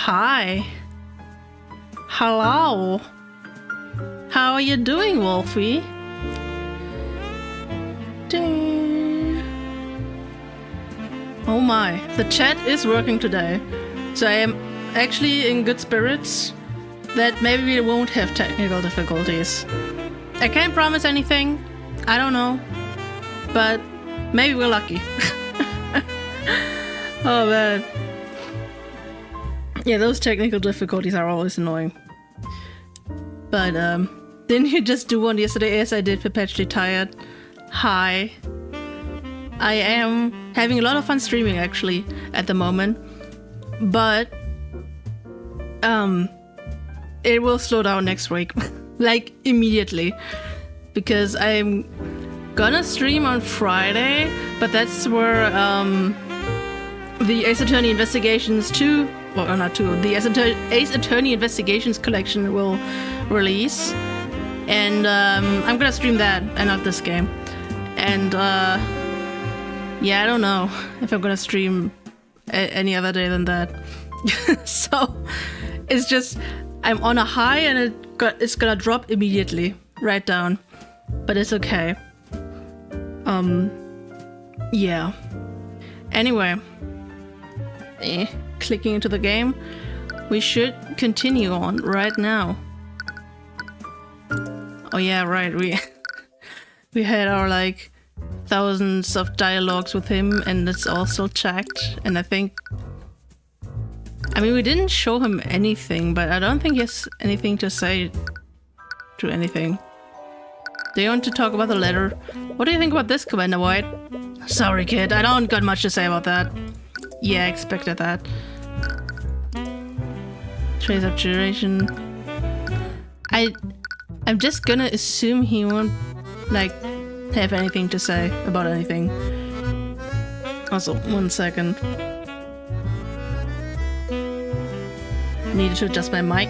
Hi. Hello. How are you doing, Wolfie? Ding. Oh my, the chat is working today. So I am actually in good spirits that maybe we won't have technical difficulties. I can't promise anything. I don't know. But maybe we're lucky. Oh man. Yeah, those technical difficulties are always annoying. But didn't you just do one yesterday? Yes, I did. Perpetually tired. Hi. I am having a lot of fun streaming actually at the moment. But it will slow down next week. Like immediately. Because I'm gonna stream on Friday, but that's where the Ace Attorney Investigations 2, well not 2, the Ace Attorney Investigations collection will release. And I'm gonna stream that and not this game. And yeah, I don't know if I'm gonna stream any other day than that. So it's just, I'm on a high and it's gonna drop immediately, right down. But it's okay. Yeah. Anyway. Clicking into the game. We should continue on right now. Oh yeah, right, we had our like thousands of dialogues with him and it's all still checked. And I mean we didn't show him anything, but I don't think he has anything to say to anything. Do you want to talk about the letter? What do you think about this, Commander White? Sorry, kid, I don't got much to say about that. Yeah, I expected that. Trace of duration. I'm just gonna assume he won't, like, have anything to say about anything. Also, 1 second. I needed to adjust my mic.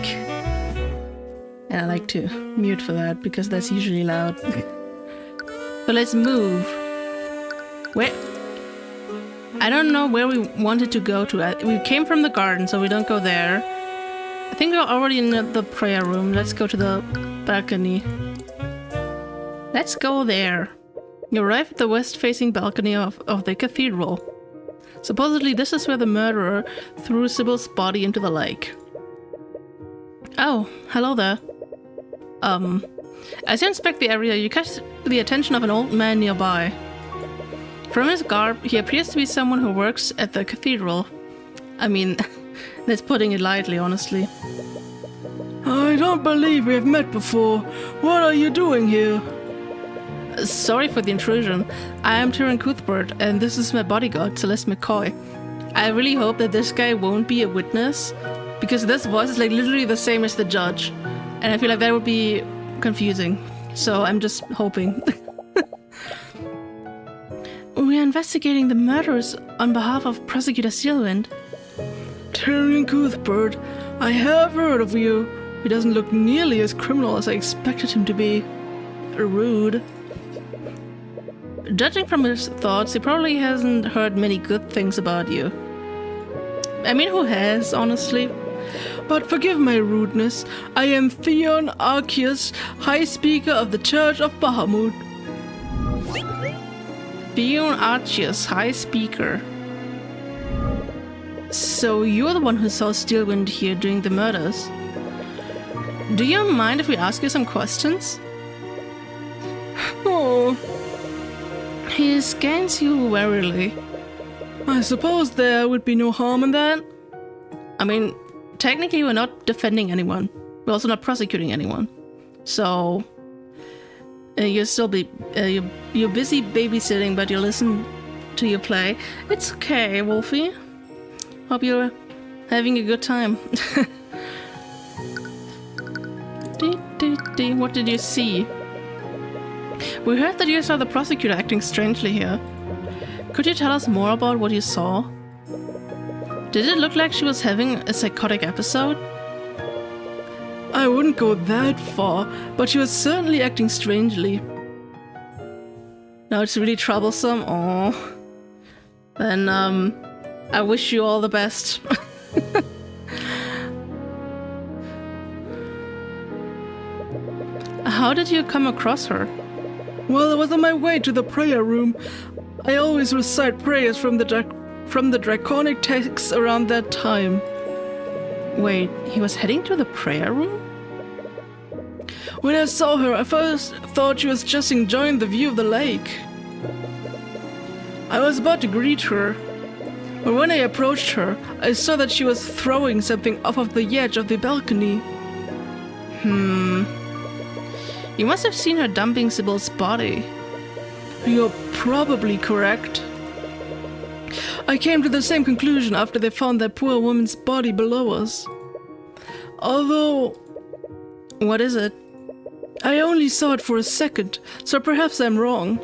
And I like to mute for that, because that's usually loud. So let's move. Where? I don't know where we wanted to go to. We came from the garden, so we don't go there. I think we're already in the prayer room. Let's go to the balcony. Let's go there. You arrive at the west-facing balcony of the cathedral. Supposedly this is where the murderer threw Sybil's body into the lake. Oh, hello there. As you inspect the area, you catch the attention of an old man nearby. From his garb, he appears to be someone who works at the cathedral. I mean, that's putting it lightly, honestly. I don't believe we have met before. What are you doing here? Sorry for the intrusion. I am Tyrion Cuthbert, and this is my bodyguard, Celeste McCoy. I really hope that this guy won't be a witness, because this voice is like literally the same as the judge. And I feel like that would be confusing. So I'm just hoping. We are investigating the murders on behalf of Prosecutor Steelwind. Tyrion Cuthbert, I have heard of you. He doesn't look nearly as criminal as I expected him to be. Rude. Judging from his thoughts, he probably hasn't heard many good things about you. I mean, who has, honestly? But forgive my rudeness. I am Theon Arceus, High Speaker of the Church of Bahamut. Theon Arceus, High Speaker. So you're the one who saw Steelwind here doing the murders. Do you mind if we ask you some questions? Oh. He scans you warily. I suppose there would be no harm in that. I mean, technically we're not defending anyone. We're also not prosecuting anyone. So you're still you're busy babysitting, but you listen to your play. It's okay, Wolfie. Hope you're having a good time. What did you see? We heard that you saw the prosecutor acting strangely here. Could you tell us more about what you saw? Did it look like she was having a psychotic episode? I wouldn't go that far, but she was certainly acting strangely. Now it's really troublesome? Aww. Then, I wish you all the best. How did you come across her? Well, I was on my way to the prayer room. I always recite prayers from the draconic texts around that time. Wait, he was heading to the prayer room? When I saw her, I first thought she was just enjoying the view of the lake. I was about to greet her, but when I approached her, I saw that she was throwing something off of the edge of the balcony. You must have seen her dumping Sybil's body. You're probably correct. I came to the same conclusion after they found that poor woman's body below us. Although... What is it? I only saw it for a second, so perhaps I'm wrong.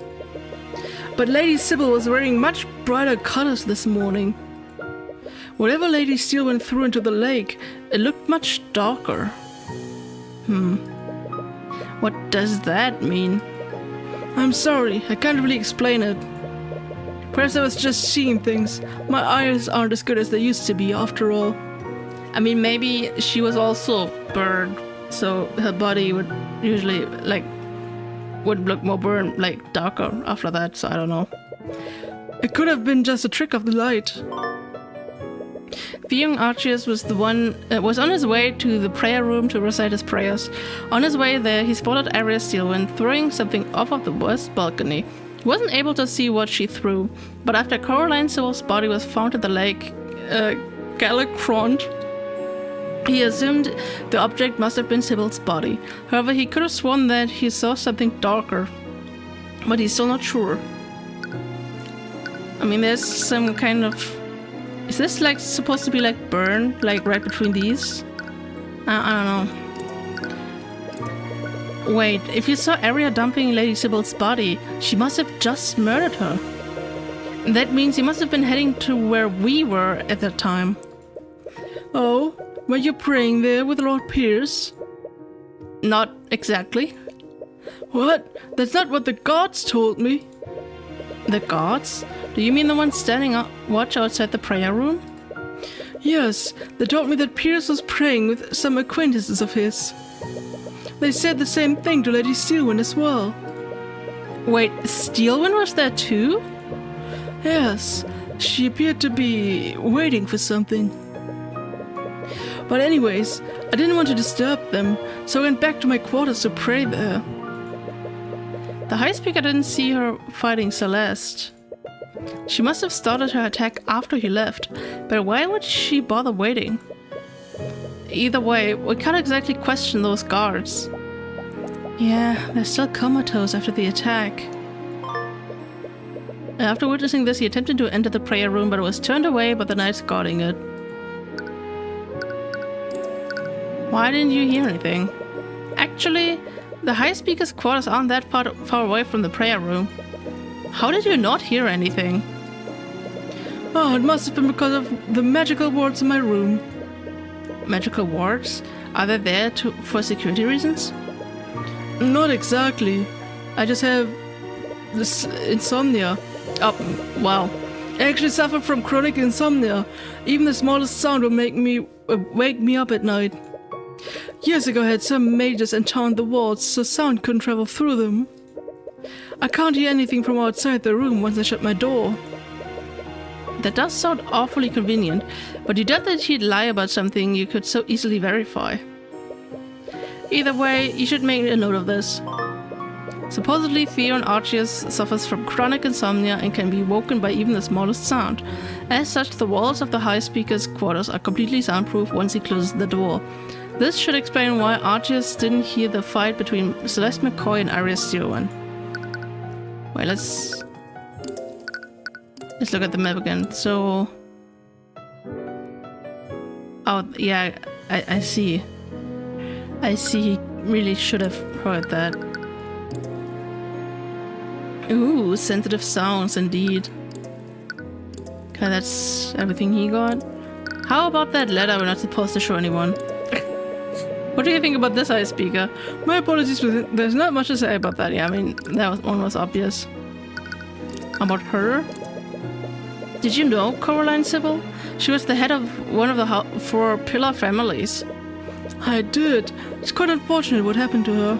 But Lady Sybil was wearing much brighter colors this morning. Whatever Lady Steelwind threw into the lake, it looked much darker. What does that mean? I'm sorry, I can't really explain it. Perhaps I was just seeing things. My eyes aren't as good as they used to be, after all. I mean, maybe she was also burned, so her body would usually, would look more burned, darker after that, so I don't know. It could have been just a trick of the light. Theon Archius was on his way to the prayer room to recite his prayers. On his way there, he spotted Arya Steelwind throwing something off of the west balcony. He wasn't able to see what she threw, but after Caroline Sybil's body was found at the lake Gallicrond, he assumed the object must have been Sybil's body. However, he could have sworn that he saw something darker, but he's still not sure. I mean, there's some kind of... Is this supposed to be burn, right between these? I don't know. Wait, if you saw Arya dumping Lady Sybil's body, she must have just murdered her. That means he must have been heading to where we were at that time. Oh, were you praying there with Lord Pierce? Not exactly. What? That's not what the guards told me. The guards? Do you mean the ones standing watch outside the prayer room? Yes, they told me that Pierce was praying with some acquaintances of his. They said the same thing to Lady Steelwind as well. Wait, Steelwind was there too? Yes, she appeared to be waiting for something. But anyways, I didn't want to disturb them, so I went back to my quarters to pray there. The High Speaker didn't see her fighting Celeste. She must have started her attack after he left, but why would she bother waiting? Either way, we can't exactly question those guards. Yeah, they're still comatose after the attack. After witnessing this, he attempted to enter the prayer room, but was turned away by the knights guarding it. Why didn't you hear anything? Actually, the High Speaker's quarters aren't that far away from the prayer room. How did you not hear anything? Oh, it must have been because of the magical wards in my room. Magical wards? Are they there for security reasons? Not exactly. I just have this insomnia. Oh, wow. I actually suffer from chronic insomnia. Even the smallest sound will wake me up at night. Years ago, I had some mages enchant the walls so sound couldn't travel through them. I can't hear anything from outside the room once I shut my door. That does sound awfully convenient, but you doubt that he'd lie about something you could so easily verify. Either way, you should make a note of this. Supposedly, Theon Archius suffers from chronic insomnia and can be woken by even the smallest sound. As such, the walls of the High Speaker's quarters are completely soundproof once he closes the door. This should explain why Archius didn't hear the fight between Celeste McCoy and Arya Steelwind. Wait, let's look at the map again. So... Oh, yeah, I see. I see, he really should have heard that. Ooh, sensitive sounds indeed. Okay, that's everything he got. How about that letter we're not supposed to show anyone? What do you think about this High Speaker? My apologies, but there's not much to say about that. Yeah, I mean, one was obvious. About her? Did you know Caroline Sybil? She was the head of one of the 4 pillar families. I did. It's quite unfortunate what happened to her.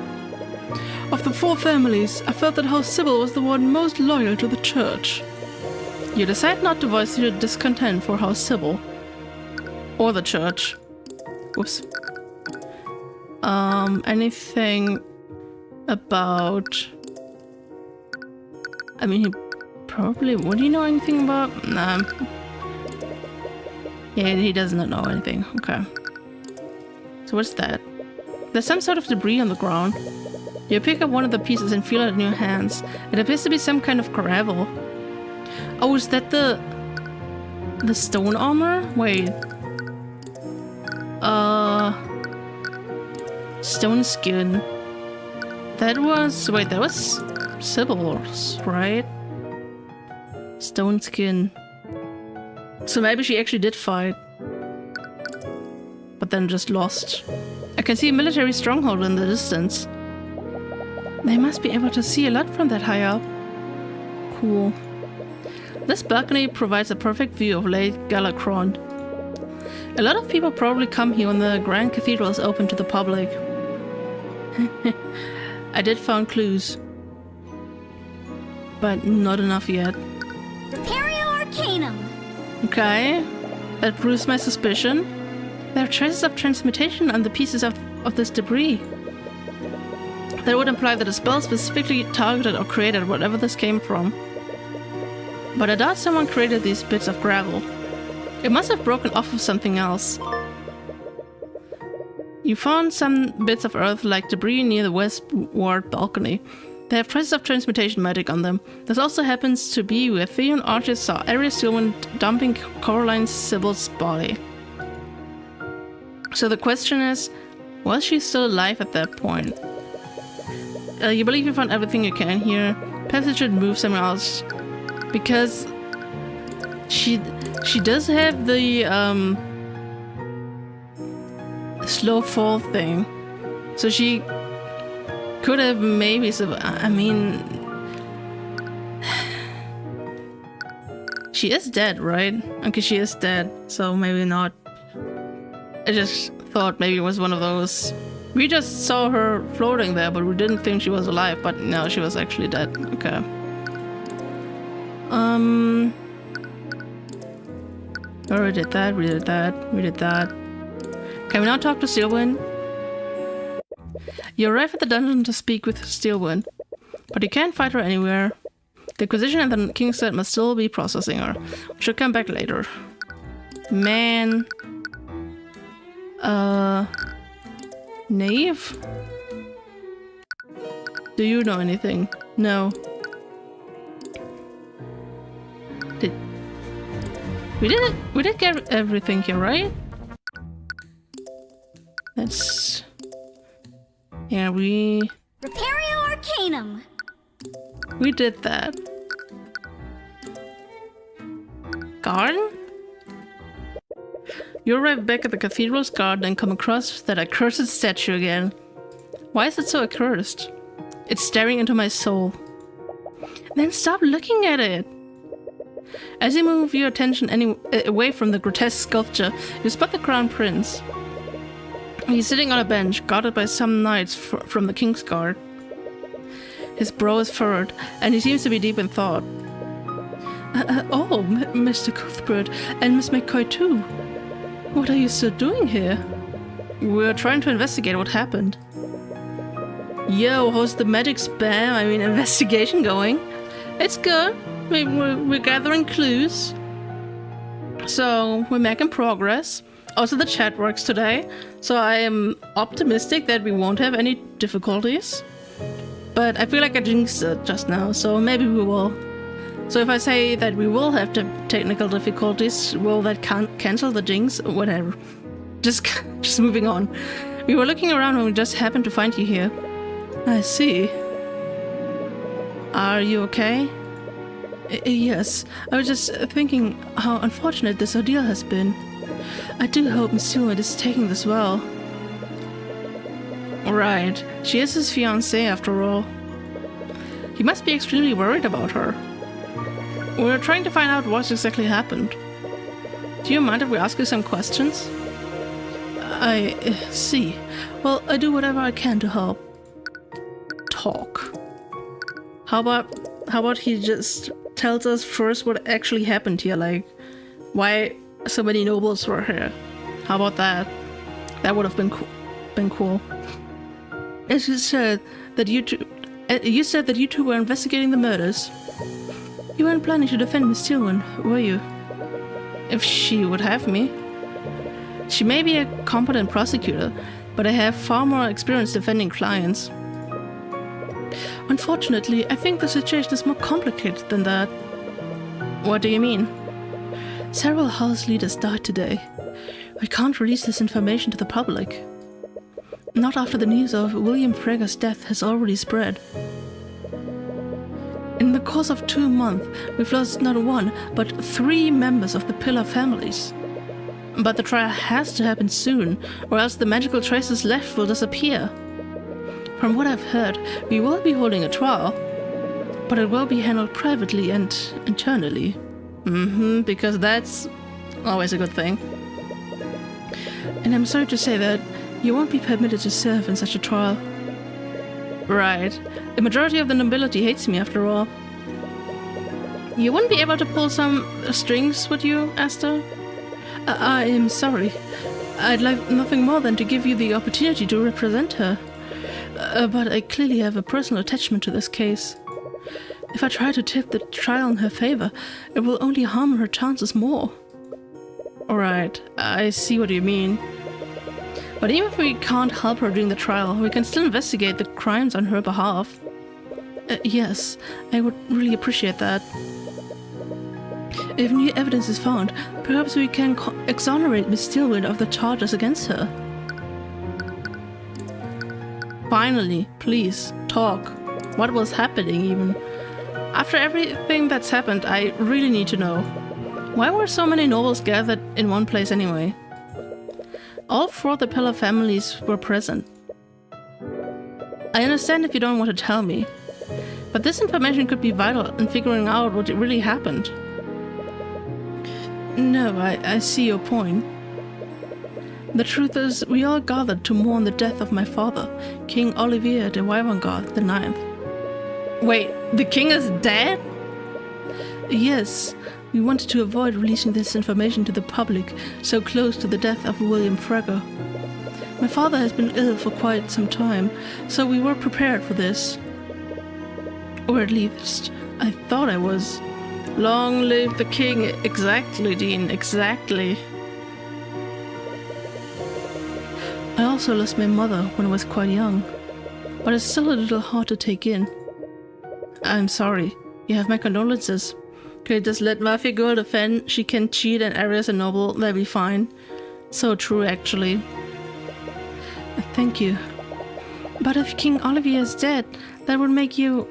Of the 4 families, I felt that House Sybil was the one most loyal to the church. You decide not to voice your discontent for House Sybil. Or the church. Whoops. Anything about... I mean, he probably... Would he know anything about... Nah. Yeah, he does not know anything. Okay. So what's that? There's some sort of debris on the ground. You pick up one of the pieces and feel it in your hands. It appears to be some kind of gravel. Oh, is that the stone armor? Wait. Stone skin. That was... Wait, that was Sybil's, right? Stone skin. So maybe she actually did fight. But then just lost. I can see a military stronghold in the distance. They must be able to see a lot from that high up. Cool. This balcony provides a perfect view of Lake Galacron. A lot of people probably come here when the Grand Cathedral is open to the public. I did find clues. But not enough yet. Repario Arcanum! Okay. That proves my suspicion. There are traces of transmutation on the pieces of this debris. That would imply that a spell specifically targeted or created whatever this came from. But I doubt someone created these bits of gravel. It must have broken off of something else. You found some bits of earth like debris near the westward balcony. They have traces of transmutation magic on them. This also happens to be where Theon Archer saw Arius Stillman dumping Coraline Sybil's body. So the question is, was she still alive at that point? You believe you found everything you can here. Perhaps you should move somewhere else. Because she does have the slow fall thing. So she could have maybe I mean, she is dead, right? Okay, she is dead, so maybe not. I just thought maybe it was one of those. We just saw her floating there, but we didn't think she was alive, but no, she was actually dead. Okay. We did that, we did that, we did that. Can we now talk to Steelwind? You arrive at the dungeon to speak with Steelwind, but you can't fight her anywhere. The Inquisition and the King's Guard must still be processing her. We should come back later. Man. Knave? Do you know anything? No. We did get everything here, right? That's... Yeah, Repario Arcanum! We did that. Garden? You arrive back at the cathedral's garden and come across that accursed statue again. Why is it so accursed? It's staring into my soul. Then stop looking at it! As you move your attention away from the grotesque sculpture, you spot the Crown Prince. He's sitting on a bench, guarded by some knights from the King's Guard. His brow is furrowed, and he seems to be deep in thought. Mr. Cuthbert, and Miss McCoy too. What are you still doing here? We're trying to investigate what happened. Yo, how's the magic spam, investigation going? It's good. We're gathering clues. So, we're making progress. Also, the chat works today, so I am optimistic that we won't have any difficulties. But I feel like I jinxed it just now, so maybe we will. So if I say that we will have technical difficulties, will that cancel the jinx? Whatever. Just moving on. We were looking around and we just happened to find you here. I see. Are you okay? Yes. I was just thinking how unfortunate this ordeal has been. I do hope Miss Stewart is taking this well. Right. She is his fiancée after all. He must be extremely worried about her. We're trying to find out what exactly happened. Do you mind if we ask you some questions? I see. Well, I do whatever I can to help. talk. How about he just tells us first what actually happened here, like why so many nobles were here. How about that? That would have been cool. As you said that you two were investigating the murders. You weren't planning to defend Miss Tyrion, were you? If she would have me. She may be a competent prosecutor, but I have far more experience defending clients. Unfortunately, I think the situation is more complicated than that. What do you mean? Several house leaders died today. I can't release this information to the public. Not after the news of William Frega's death has already spread. In the course of 2 months, we've lost not 1, but 3 members of the Pillar families. But the trial has to happen soon, or else the magical traces left will disappear. From what I've heard, we will be holding a trial, but it will be handled privately and internally. Because that's always a good thing. And I'm sorry to say that you won't be permitted to serve in such a trial. Right. The majority of the nobility hates me, after all. You wouldn't be able to pull some strings, would you, Asta? I am sorry. I'd like nothing more than to give you the opportunity to represent her. But I clearly have a personal attachment to this case. If I try to tip the trial in her favor, it will only harm her chances more. Alright, I see what you mean. But even if we can't help her during the trial, we can still investigate the crimes on her behalf. Yes, I would really appreciate that. If new evidence is found, perhaps we can exonerate Miss Tyrion of the charges against her. Finally, please, talk. What was happening even? After everything that's happened, I really need to know. Why were so many nobles gathered in one place anyway? All 4 of the Pillar families were present. I understand if you don't want to tell me, but this information could be vital in figuring out what really happened. No, I see your point. The truth is, we all gathered to mourn the death of my father, King Olivier de Wyverngarth the Ninth. Wait, the king is dead? Yes, we wanted to avoid releasing this information to the public so close to the death of William Frega. My father has been ill for quite some time, so we were prepared for this. Or at least, I thought I was. Long live the king. Exactly, Dean, exactly. I also lost my mother when I was quite young, but it's still a little hard to take in. I'm sorry. You have my condolences. Okay, just let Mafia Girl defend. She can cheat and Arias and Noble. They'll be fine. So true, actually. Thank you. But if King Olivier is dead, that would make you...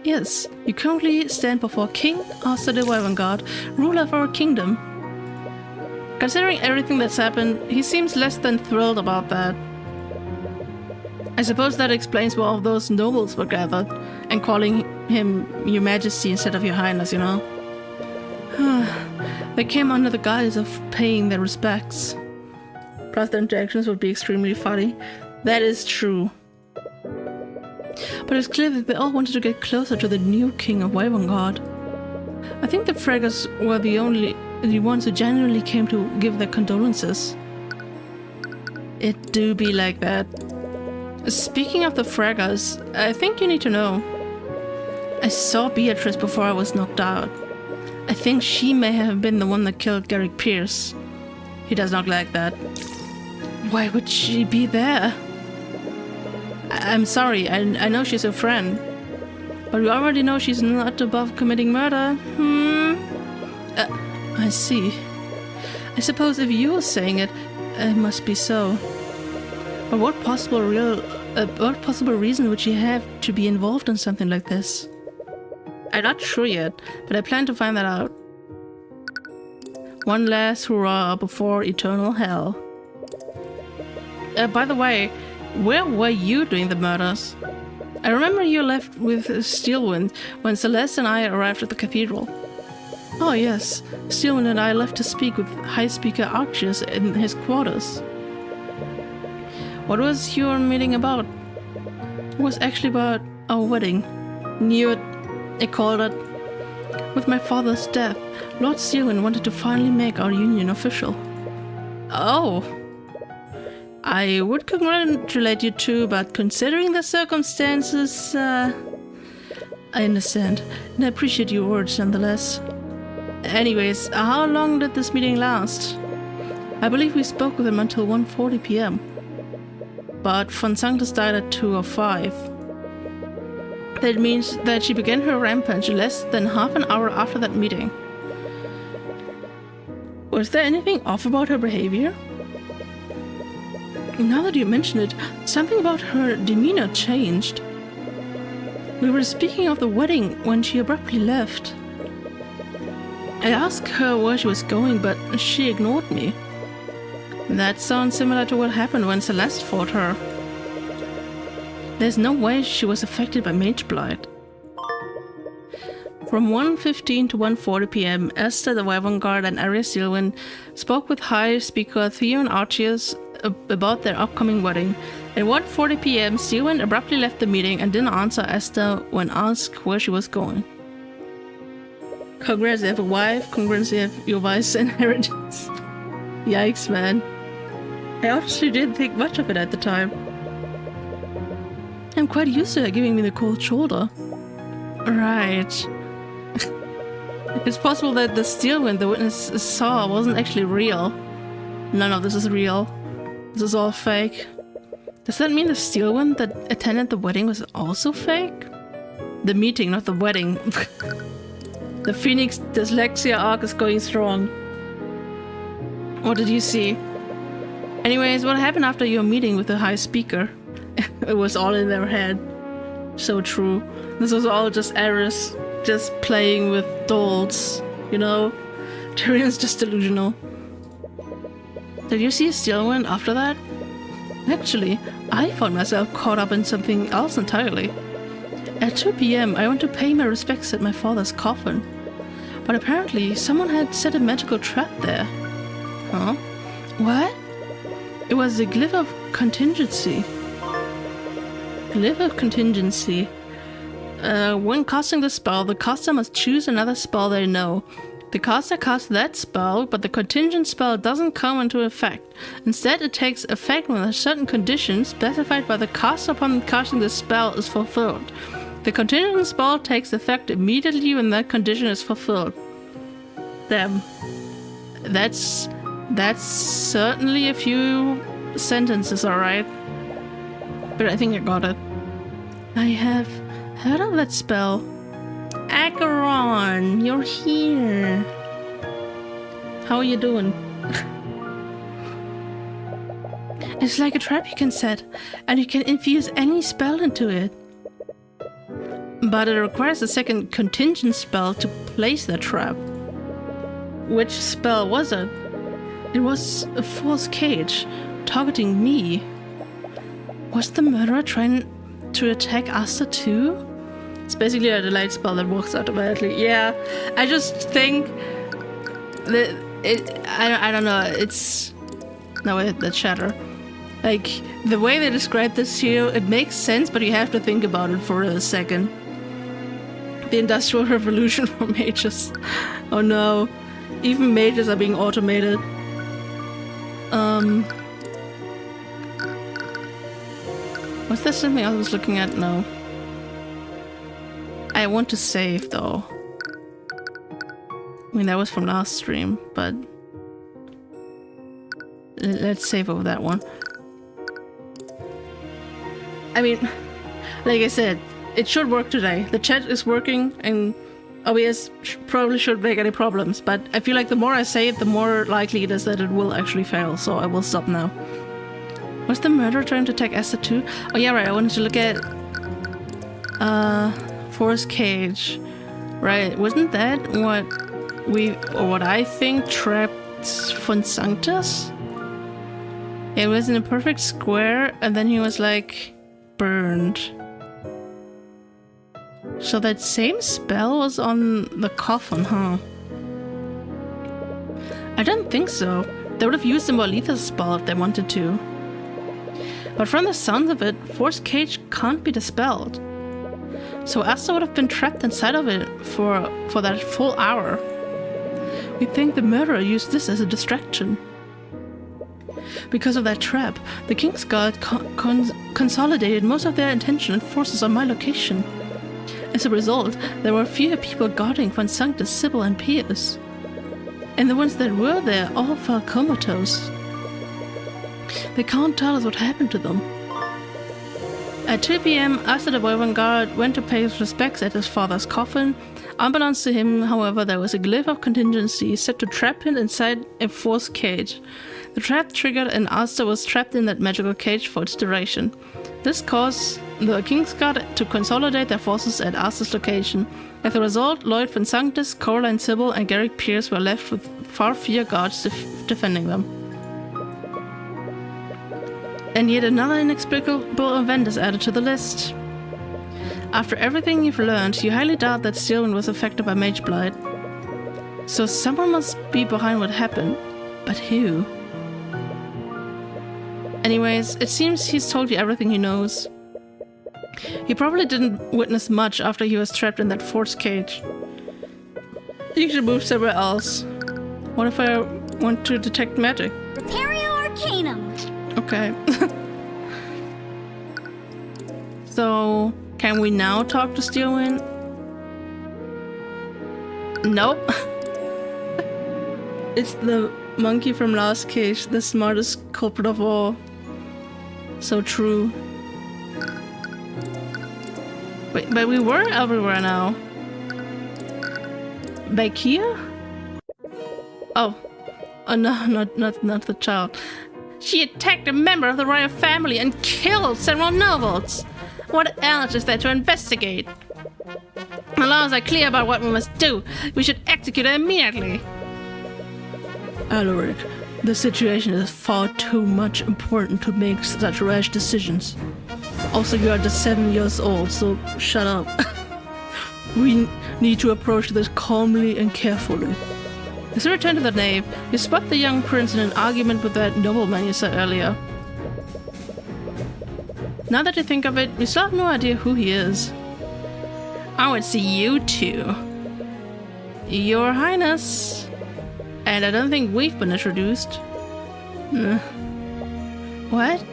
Yes, you currently stand before King Arthur de Wyverngarth, ruler of our kingdom. Considering everything that's happened, he seems less than thrilled about that. I suppose that explains why all those nobles were gathered, and calling him Your Majesty instead of Your Highness, you know? They came under the guise of paying their respects. Plus the interactions would be extremely funny. That is true. But it's clear that they all wanted to get closer to the new king of Wyverngarth. I think the Fregas were the ones who genuinely came to give their condolences. It do be like that. Speaking of the Fregas, I think you need to know. I saw Beatrice before I was knocked out. I think she may have been the one that killed Garrick Pierce. He does not like that. Why would she be there? I'm sorry, I know she's a friend. But we already know she's not above committing murder. I see. I suppose if you're saying it, it must be so. But what possible reason would she have to be involved in something like this? I'm not sure yet, but I plan to find that out. One last hurrah before eternal hell. By the way, where were you during the murders? I remember you left with Steelwind when Celeste and I arrived at the cathedral. Oh yes, Steelwind and I left to speak with High Speaker Archius in his quarters. What was your meeting about? It was actually about Our wedding. Knew it. I called it. With my father's death, Lord Tyrion wanted to finally make our union official. Oh. I would congratulate you too, but considering the circumstances, I understand. And I appreciate your words nonetheless. Anyways, how long did this meeting last? I believe we spoke with him until 1:40 p.m. But Von Sanctus died at 2:05. That means that she began her rampage less than half an hour after that meeting. Was there anything off about her behavior? Now that you mention it, something about her demeanor changed. We were speaking of the wedding when she abruptly left. I asked her where she was going, but she ignored me. That sounds similar to what happened when Celeste fought her. There's no way she was affected by Mage Blight. From 1:15 to 1:40 p.m., Esther the Wyvern Guard and Arya Sylvan spoke with High Speaker Theon Archias about their upcoming wedding. At 1:40 p.m., Sylvan abruptly left the meeting and didn't answer Esther when asked where she was going. Congrats, you have a wife. Congrats, you have your wife's inheritance. Yikes, man. I honestly didn't think much of it at the time. I'm quite used to her giving me the cold shoulder. Right. It's possible that the steel wind the witness saw wasn't actually real. None of this is real. This is all fake. Does that mean the steel wind that attended the wedding was also fake? The meeting, not the wedding. The Phoenix dyslexia arc is going strong. What did you see? Anyways, what happened after your meeting with the High Speaker? It was all in their head. So true. This was all just Eris, just playing with dolls, you know? Tyrion's just delusional. Did you see a steel wind after that? Actually, I found myself caught up in something else entirely. At 2 p.m., I went to pay my respects at my father's coffin. But apparently, someone had set a magical trap there. Huh? What? It was a glyph of contingency. Glyph of contingency. When casting the spell, the caster must choose another spell they know. The caster casts that spell, but the contingent spell doesn't come into effect. Instead, it takes effect when a certain condition specified by the caster upon casting the spell is fulfilled. The contingent spell takes effect immediately when that condition is fulfilled. Damn. That's certainly a few sentences, alright. But I think I got it. I have heard of that spell. Acheron, you're here. How are you doing? It's like a trap you can set, and you can infuse any spell into it. But it requires a second contingent spell to place the trap. Which spell was it? It was a false cage, targeting me. Was the murderer trying to attack Asta too? It's basically a delayed spell that works automatically. Yeah, I just think that I don't know, it's... No, that's shatter. Like, the way they describe this here, it makes sense, but you have to think about it for a second. The Industrial Revolution for mages. Oh no. Even mages are being automated. Was there something else I was looking at? No. I want to save though. I mean, that was from last stream, but let's save over that one. I mean, like I said, it should work today. The chat is working, and OBS probably shouldn't make any problems, but I feel like the more I say it, the more likely it is that it will actually fail, so I will stop now. Was the murderer trying to attack Esther too? Oh yeah, right, I wanted to look at Forest Cage. Right, wasn't that what I think trapped Von Sanctus? It was in a perfect square, and then he was like burned. So that same spell was on the coffin, huh? I don't think so. They would have used a more lethal spell if they wanted to. But from the sounds of it, Force Cage can't be dispelled. So Asta would have been trapped inside of it for that full hour. We think the murderer used this as a distraction. Because of that trap, the King's Guard consolidated most of their attention and forces on my location. As a result, there were fewer people guarding Von Sanctus, Sybil, and Pierce. And the ones that were there all fell comatose. They can't tell us what happened to them. At 2 p.m., after the Wyvern Guard went to pay his respects at his father's coffin, unbeknownst to him, however, there was a glyph of contingency set to trap him inside a force cage. The trap triggered and Asta was trapped in that magical cage for its duration. This caused the King's Guard to consolidate their forces at Asta's location. As a result, Lloyd Von Sanctus, Coraline Sybil, and Garrick Pierce were left with far fewer guards defending them. And yet another inexplicable event is added to the list. After everything you've learned, you highly doubt that Tyrion was affected by Mage Blight. So someone must be behind what happened. But who? Anyways, it seems he's told you everything he knows. He probably didn't witness much after he was trapped in that force cage. You should move somewhere else. What if I want to detect magic? Repario Arcanum. Okay. So, can we now talk to Steelwind? Nope. It's the monkey from last cage, the smartest culprit of all. So true. Wait, but we were everywhere now. Back here? Oh. Oh no, not the child. She attacked a member of the royal family and killed several nobles. What else is there to investigate? The laws are clear about what we must do. We should execute her immediately. Alaric, the situation is far too much important to make such rash decisions. Also, you are just 7 years old, so shut up. We need to approach this calmly and carefully. As we return to the nave, you spot the young prince in an argument with that nobleman you saw earlier. Now that you think of it, you still have no idea who he is. Oh, it's you two. Your Highness. And I don't think we've been introduced. What?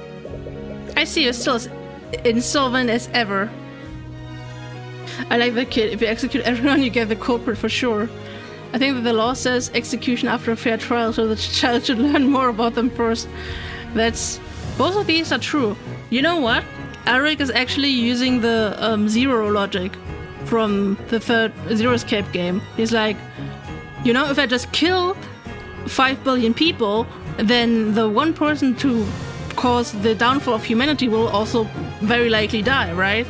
I see you're still as insolvent as ever. I like that kid. If you execute everyone, you get the culprit for sure. I think that the law says execution after a fair trial, so the child should learn more about them first. Both of these are true. You know what? Eric is actually using the Zero logic from the third Zero Escape game. He's like, you know, if I just kill 5 billion people, then the one person to cause the downfall of humanity will also very likely die, right?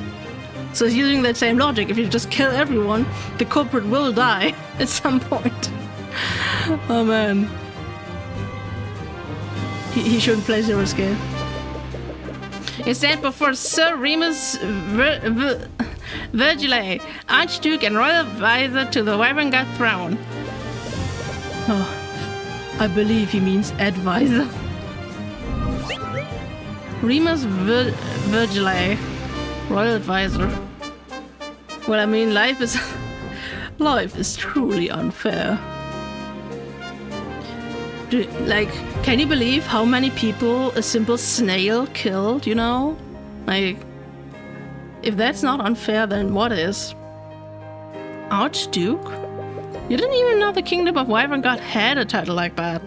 So he's using that same logic. If you just kill everyone, the culprit will die at some point. Oh man. He shouldn't play Zero Escape. You stand before Sir Remus Virgile, Archduke and Royal Advisor to the Wyvern Guard throne. Oh, I believe he means advisor. Remus Virgile, Royal Advisor. Well, I mean, life is truly unfair. Can you believe how many people a simple snail killed, you know? Like, if that's not unfair, then what is? Archduke? You didn't even know the Kingdom of Wyvern God had a title like that.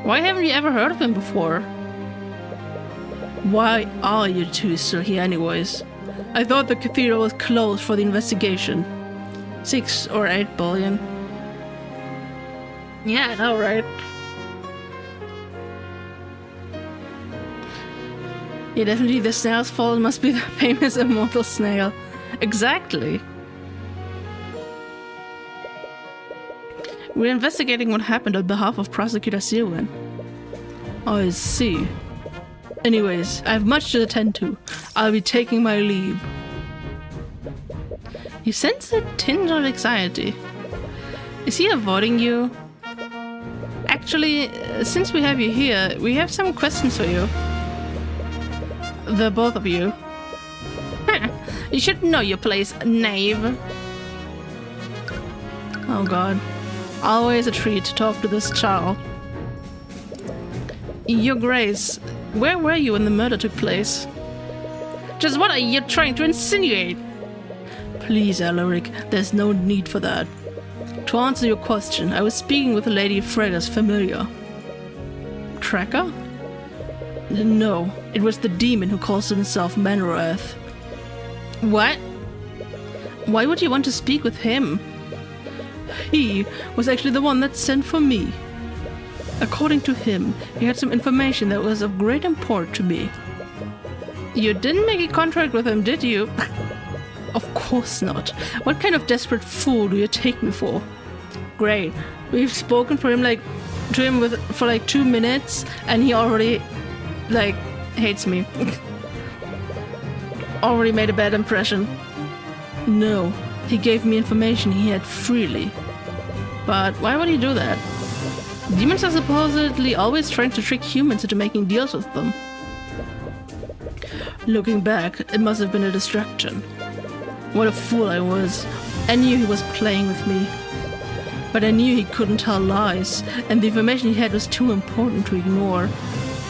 Why haven't you ever heard of him before? Why are you two still here anyways? I thought the cathedral was closed for the investigation. 6 or 8 billion. Yeah, I know, right? Yeah, definitely the snail's fault must be the famous immortal snail. Exactly. We're investigating what happened on behalf of Prosecutor Steelwind. I see. Anyways, I have much to attend to. I'll be taking my leave. You sense a tinge of anxiety. Is he avoiding you? Actually, since we have you here, we have some questions for you. The both of you. You should know your place, knave. Oh god. Always a treat to talk to this child. Your Grace, where were you when the murder took place? Just what are you trying to insinuate? Please, Alaric, there's no need for that. To answer your question, I was speaking with Lady Freda's familiar. Tracker? No, it was the demon who calls himself Manwrath. What? Why would you want to speak with him? He was actually the one that sent for me. According to him, he had some information that was of great import to me. You didn't make a contract with him, did you? Of course not. What kind of desperate fool do you take me for? Great. We've spoken to him for like 2 minutes, and he already, hates me. Already made a bad impression. No, he gave me information he had freely. But why would he do that? Demons are supposedly always trying to trick humans into making deals with them. Looking back, it must have been a distraction. What a fool I was. I knew he was playing with me. But I knew he couldn't tell lies, and the information he had was too important to ignore.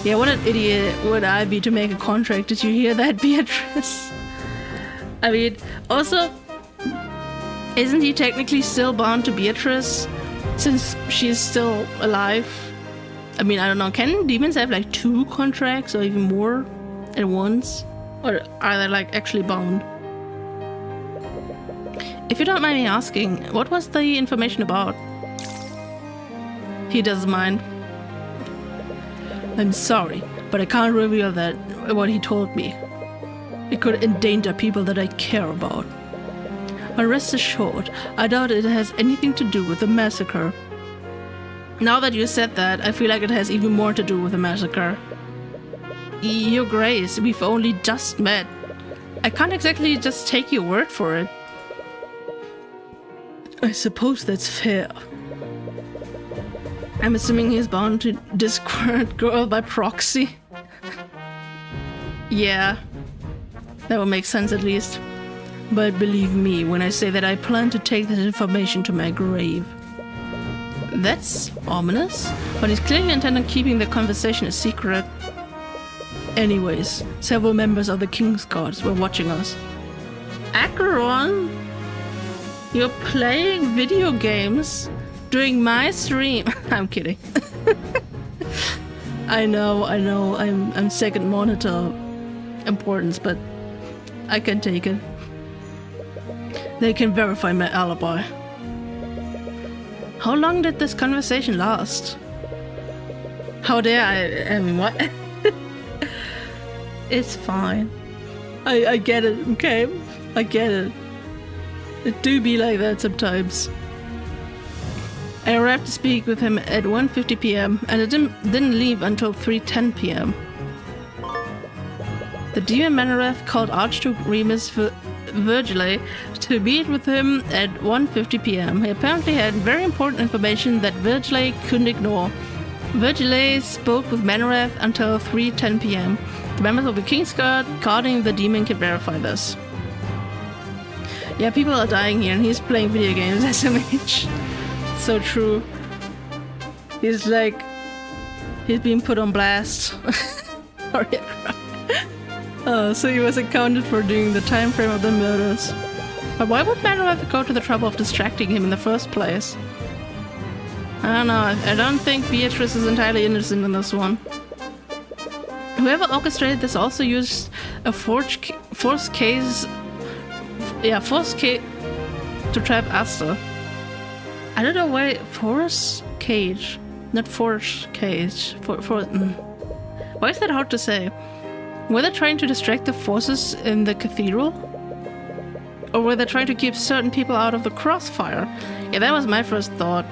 Yeah, what an idiot would I be to make a contract? Did you hear that, Beatrice? I mean, also, isn't he technically still bound to Beatrice? Since she's still alive? I mean, I don't know. Can demons have 2 contracts or even more at once? Or are they actually bound? If you don't mind me asking, what was the information about? He doesn't mind. I'm sorry, but I can't reveal what he told me. It could endanger people that I care about. But rest assured, I doubt it has anything to do with the massacre. Now that you said that, I feel like it has even more to do with the massacre. Your Grace, we've only just met. I can't exactly just take your word for it. I suppose that's fair. I'm assuming he's bound to Discord girl by proxy. Yeah, that would make sense at least. But believe me when I say that I plan to take that information to my grave. That's ominous, but he's clearly intent on keeping the conversation a secret. Anyways, several members of the King's Guards were watching us. Acheron? You're playing video games during my stream? I'm kidding. I know, I'm second monitor importance, but I can take it. They can verify my alibi. How long did this conversation last? How dare I mean, what? It's fine. I get it, okay? I get it. It do be like that sometimes. I arrived to speak with him at 1:50 p.m. and I didn't leave until 3:10 p.m. The demon Manwrath called Archduke Remus Virgile to meet with him at 1:50 p.m. He apparently had very important information that Virgile couldn't ignore. Virgile spoke with Manwrath until 3:10 p.m. The members of the King's Guard guarding the demon can verify this. Yeah, people are dying here and he's playing video games, SMH. So true. He's being put on blast. Sorry, so he was accounted for during the time frame of the murders. But why would Manwrath go to the trouble of distracting him in the first place? I don't know, I don't think Beatrice is entirely innocent in this one. Whoever orchestrated this also used a force case to trap Asta. I don't know why force cage, not force cage. Why is that hard to say? Were they trying to distract the forces in the cathedral? Or were they trying to keep certain people out of the crossfire? Yeah, that was my first thought.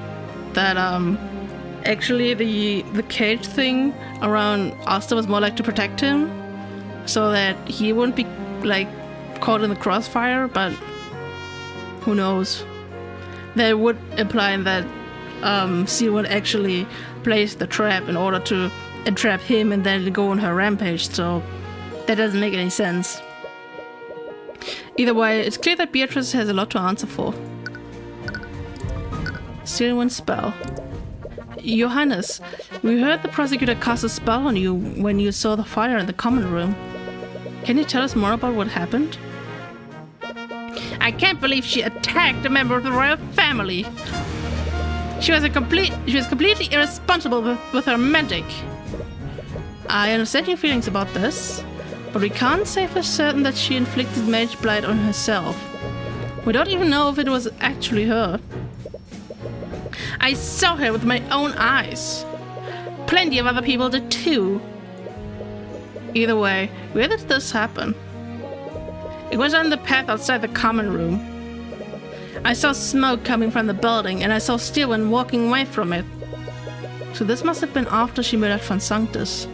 That actually the cage thing around Asta was more like to protect him, so that he wouldn't be caught in the crossfire, but who knows? That would imply that Seal would actually place the trap in order to entrap him and then go on her rampage, so that doesn't make any sense. Either way, it's clear that Beatrice has a lot to answer for. Still one spell. Your Highness, we heard the prosecutor cast a spell on you when you saw the fire in the common room. Can you tell us more about what happened? I can't believe she attacked a member of the royal family. She was completely irresponsible with her magic. I understand your feelings about this, but we can't say for certain that she inflicted mage blight on herself. We don't even know if it was actually her. I saw her with my own eyes. Plenty of other people did too. Either way, where did this happen? It was on the path outside the common room. I saw smoke coming from the building, and I saw Steelwind walking away from it. So this must have been after she murdered Von Sanctus.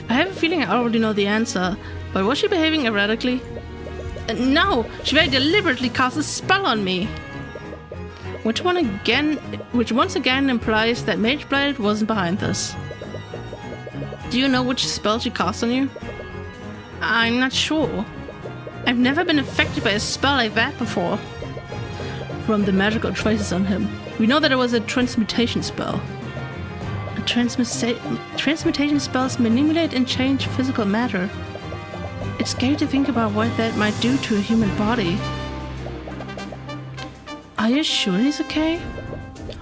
I have a feeling I already know the answer, but was she behaving erratically? No, she very deliberately cast a spell on me. Which once again implies that Mage Blight wasn't behind this. Do you know which spell she cast on you? I'm not sure. I've never been affected by a spell like that before. From the magical traces on him, we know that it was a transmutation spell. Transmutation spells manipulate and change physical matter. It's scary to think about what that might do to a human body. Are you sure he's okay?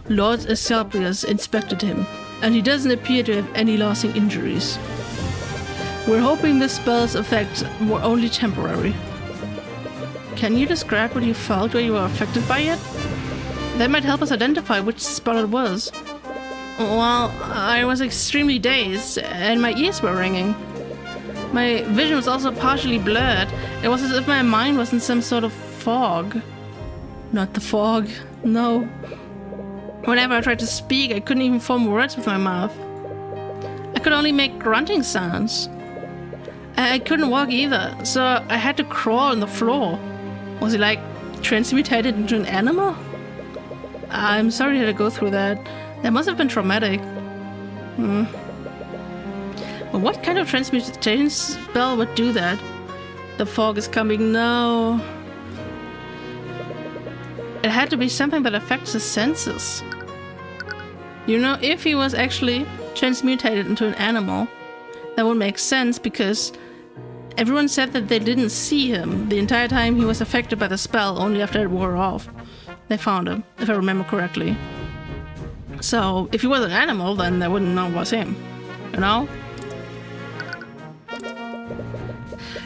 Lord Aselbius inspected him, and he doesn't appear to have any lasting injuries. We're hoping this spell's effects were only temporary. Can you describe what you felt when you were affected by it? That might help us identify which spell it was. Well, I was extremely dazed, and my ears were ringing. My vision was also partially blurred. It was as if my mind was in some sort of fog. Not the fog, no. Whenever I tried to speak, I couldn't even form words with my mouth. I could only make grunting sounds. I couldn't walk either, so I had to crawl on the floor. Was he like transmutated into an animal? I'm sorry I had to go through that. That must have been traumatic. But what kind of transmutation spell would do that? The fog is coming now. It had to be something that affects his senses. You know, if he was actually transmutated into an animal, that would make sense because everyone said that they didn't see him the entire time he was affected by the spell, only after it wore off. They found him, if I remember correctly. So, if he was an animal, then they wouldn't know it was him. You know?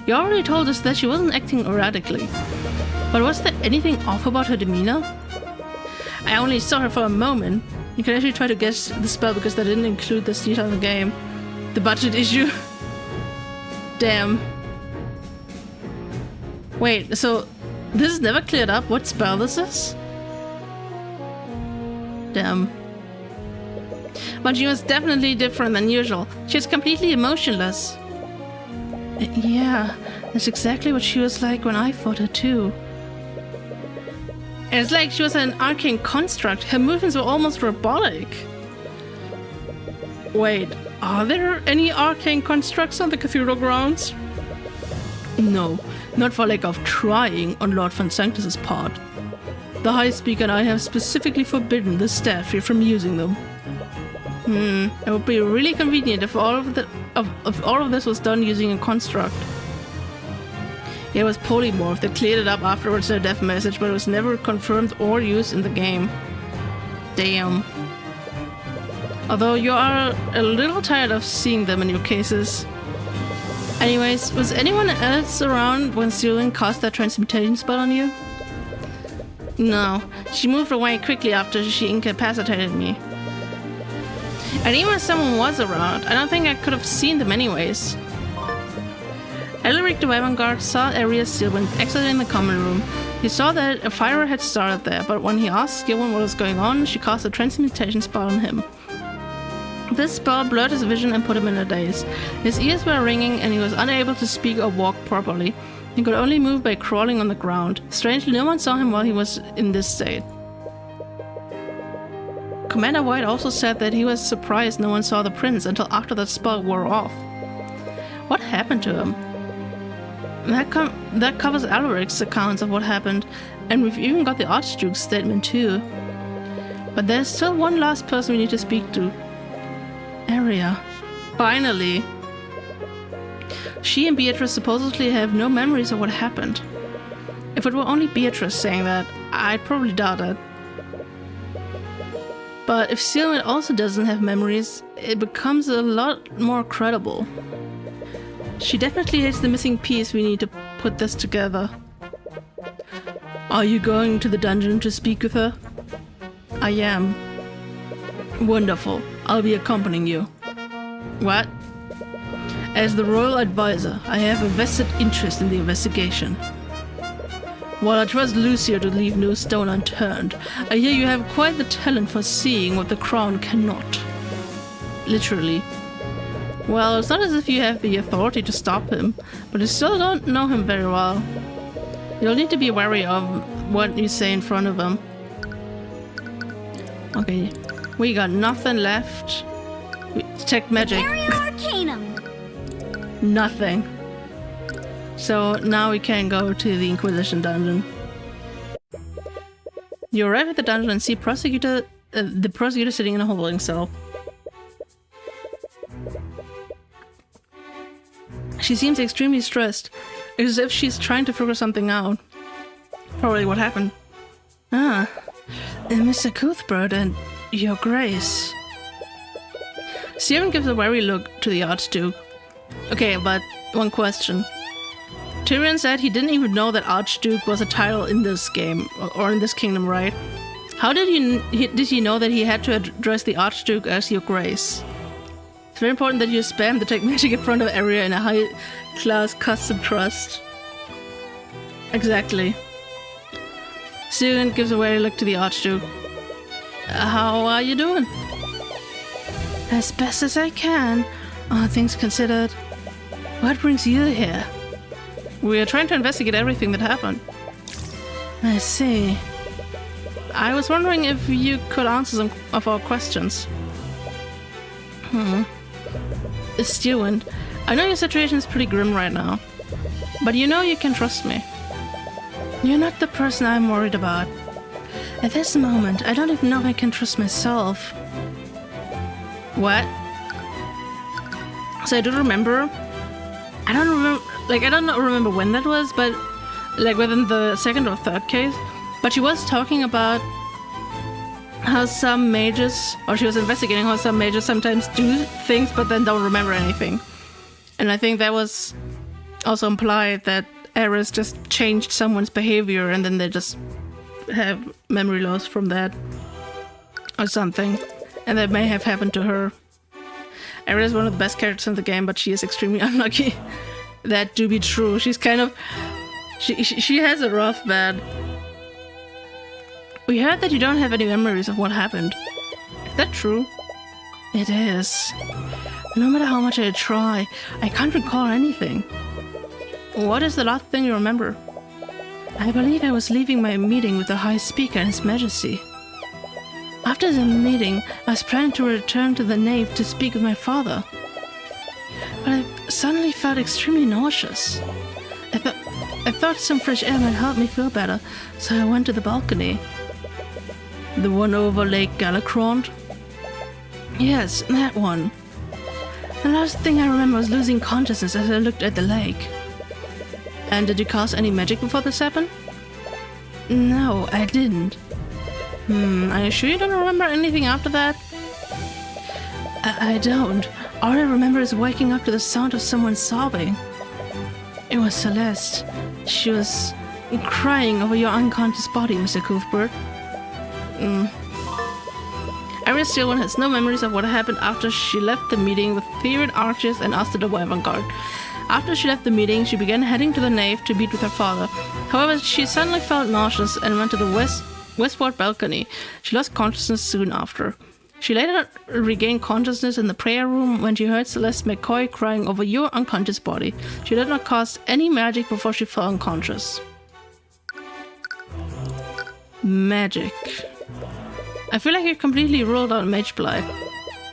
You already told us that she wasn't acting erratically. But was there anything off about her demeanor? I only saw her for a moment. You can actually try to guess the spell because they didn't include this detail in the game. The budget issue. Damn. Wait, so this is never cleared up what spell this is? Damn. But she was definitely different than usual. She was completely emotionless. Yeah, that's exactly what she was like when I fought her too. It's like she was an arcane construct. Her movements were almost robotic. Wait, are there any arcane constructs on the cathedral grounds? No, not for lack of trying on Lord Von Sanctus's part. The High Speaker and I have specifically forbidden the staff here from using them. It would be really convenient if all of this was done using a construct. It was polymorph that cleared it up afterwards in a death message, but it was never confirmed or used in the game. Damn. Although you are a little tired of seeing them in your cases. Anyways, was anyone else around when Tyrion cast that transmutation spell on you? No, she moved away quickly after she incapacitated me. And even if someone was around, I don't think I could have seen them anyways. Elric the Weapon Guard saw Aria's Steelwind exiting the common room. He saw that a fire had started there, but when he asked Steelwind what was going on, she cast a transmutation spell on him. This spell blurred his vision and put him in a daze. His ears were ringing and he was unable to speak or walk properly. He could only move by crawling on the ground. Strangely, no one saw him while he was in this state. Commander White also said that he was surprised no one saw the prince until after that spell wore off. What happened to him? That covers Alaric's accounts of what happened, and we've even got the Archduke's statement too. But there's still one last person we need to speak to. Arya. Finally. She and Beatrice supposedly have no memories of what happened. If it were only Beatrice saying that, I'd probably doubt it. But if Sylvan also doesn't have memories, it becomes a lot more credible. She definitely is the missing piece we need to put this together. Are you going to the dungeon to speak with her? I am. Wonderful. I'll be accompanying you. What? As the royal advisor, I have a vested interest in the investigation. While I trust Lucia to leave no stone unturned, I hear you have quite the talent for seeing what the crown cannot. Literally. Well, it's not as if you have the authority to stop him, but you still don't know him very well. You'll need to be wary of what you say in front of him. Okay, we got nothing left. Check magic. Arcanum. Nothing. So now we can go to the Inquisition dungeon. You arrive at the dungeon and see the prosecutor sitting in a holding cell. She seems extremely stressed, as if she's trying to figure something out. Probably what happened. Ah, Mr. Cuthbert and Your Grace. Tyrion gives a wary look to the Archduke. Okay, but one question. Tyrion said he didn't even know that Archduke was a title in this game, or in this kingdom, right? How did he know that he had to address the Archduke as Your Grace? It's very important that you spam the tech magic in front of Arya in a high-class custom trust. Exactly. Tyrion gives a wary look to the Archduke. How are you doing? As best as I can, all things considered. What brings you here? We are trying to investigate everything that happened. I see. I was wondering if you could answer some of our questions. Stewart, I know your situation is pretty grim right now, but you know you can trust me. You're not the person I'm worried about. At this moment, I don't even know if I can trust myself. What? So I do remember. I don't remember when that was, but like within the second or third case. But she was talking about how some mages, or she was investigating how some mages sometimes do things but then don't remember anything. And I think that was also implied that Eris just changed someone's behavior and then they just have memory loss from that or something. And that may have happened to her. Eris is one of the best characters in the game, but she is extremely unlucky. That to be true. She's kind of... She has a rough bad. We heard that you don't have any memories of what happened. Is that true? It is. No matter how much I try, I can't recall anything. What is the last thing you remember? I believe I was leaving my meeting with the High Speaker and His Majesty. After the meeting, I was planning to return to the nave to speak with my father. But I suddenly felt extremely nauseous. I thought some fresh air might help me feel better, so I went to the balcony. The one over Lake Galacrond? Yes, that one. The last thing I remember was losing consciousness as I looked at the lake. And did you cast any magic before this happened? No, I didn't. Are you sure you don't remember anything after that? I don't. All I remember is waking up to the sound of someone sobbing. It was Celeste. She was crying over your unconscious body, Mr. Cuthbert. Arya Stillman has no memories of what happened after she left the meeting with Tyrion archers and asked the Wyvern Guard. After she left the meeting, she began heading to the nave to meet with her father. However, she suddenly felt nauseous and went to the westward balcony. She lost consciousness soon after. She later regained consciousness in the prayer room when she heard Celeste McCoy crying over your unconscious body. She did not cast any magic before she fell unconscious. Magic. I feel like you completely ruled out Mage Blight.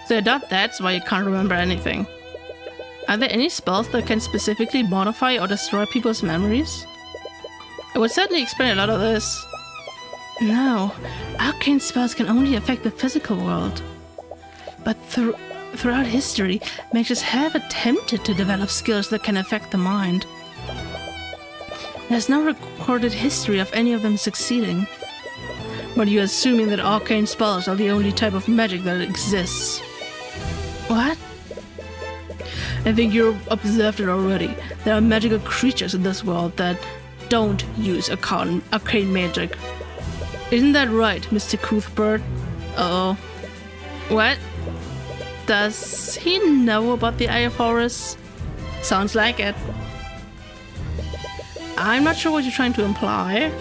So I doubt that's why you can't remember anything. Are there any spells that can specifically modify or destroy people's memories? It would certainly explain a lot of this. No, arcane spells can only affect the physical world. But throughout history, mages have attempted to develop skills that can affect the mind. There's no recorded history of any of them succeeding. But you're assuming that arcane spells are the only type of magic that exists. What? I think you've observed it already. There are magical creatures in this world that don't use arcane magic. Isn't that right, Mr. Cuthbert? Uh-oh. What? Does he know about the Eye of Horus? Sounds like it. I'm not sure what you're trying to imply.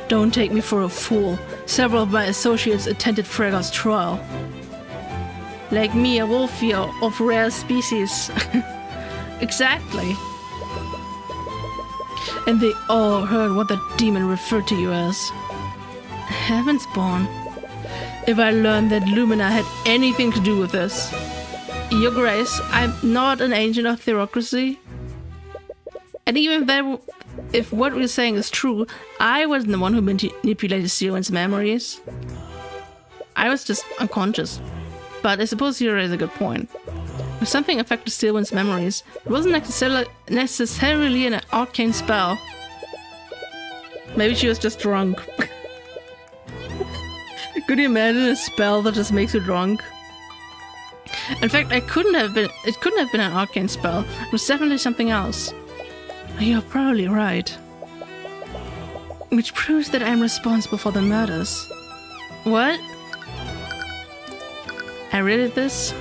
Don't take me for a fool. Several of my associates attended Frega's trial. Like me, a wolfie of rare species. Exactly. And they all heard what the demon referred to you as. Heavens born. If I learned that Lumina had anything to do with this. Your Grace, I'm not an agent of theocracy. And even if what we're saying is true, I wasn't the one who manipulated Tyrion's memories. I was just unconscious. But I suppose you raise a good point. If something affected Tyrion's memories, it wasn't necessarily an arcane spell. Maybe she was just drunk. Could you imagine a spell that just makes you drunk? In fact, it couldn't have been an arcane spell. It was definitely something else. You're probably right. Which proves that I'm responsible for the murders. What? I read it this?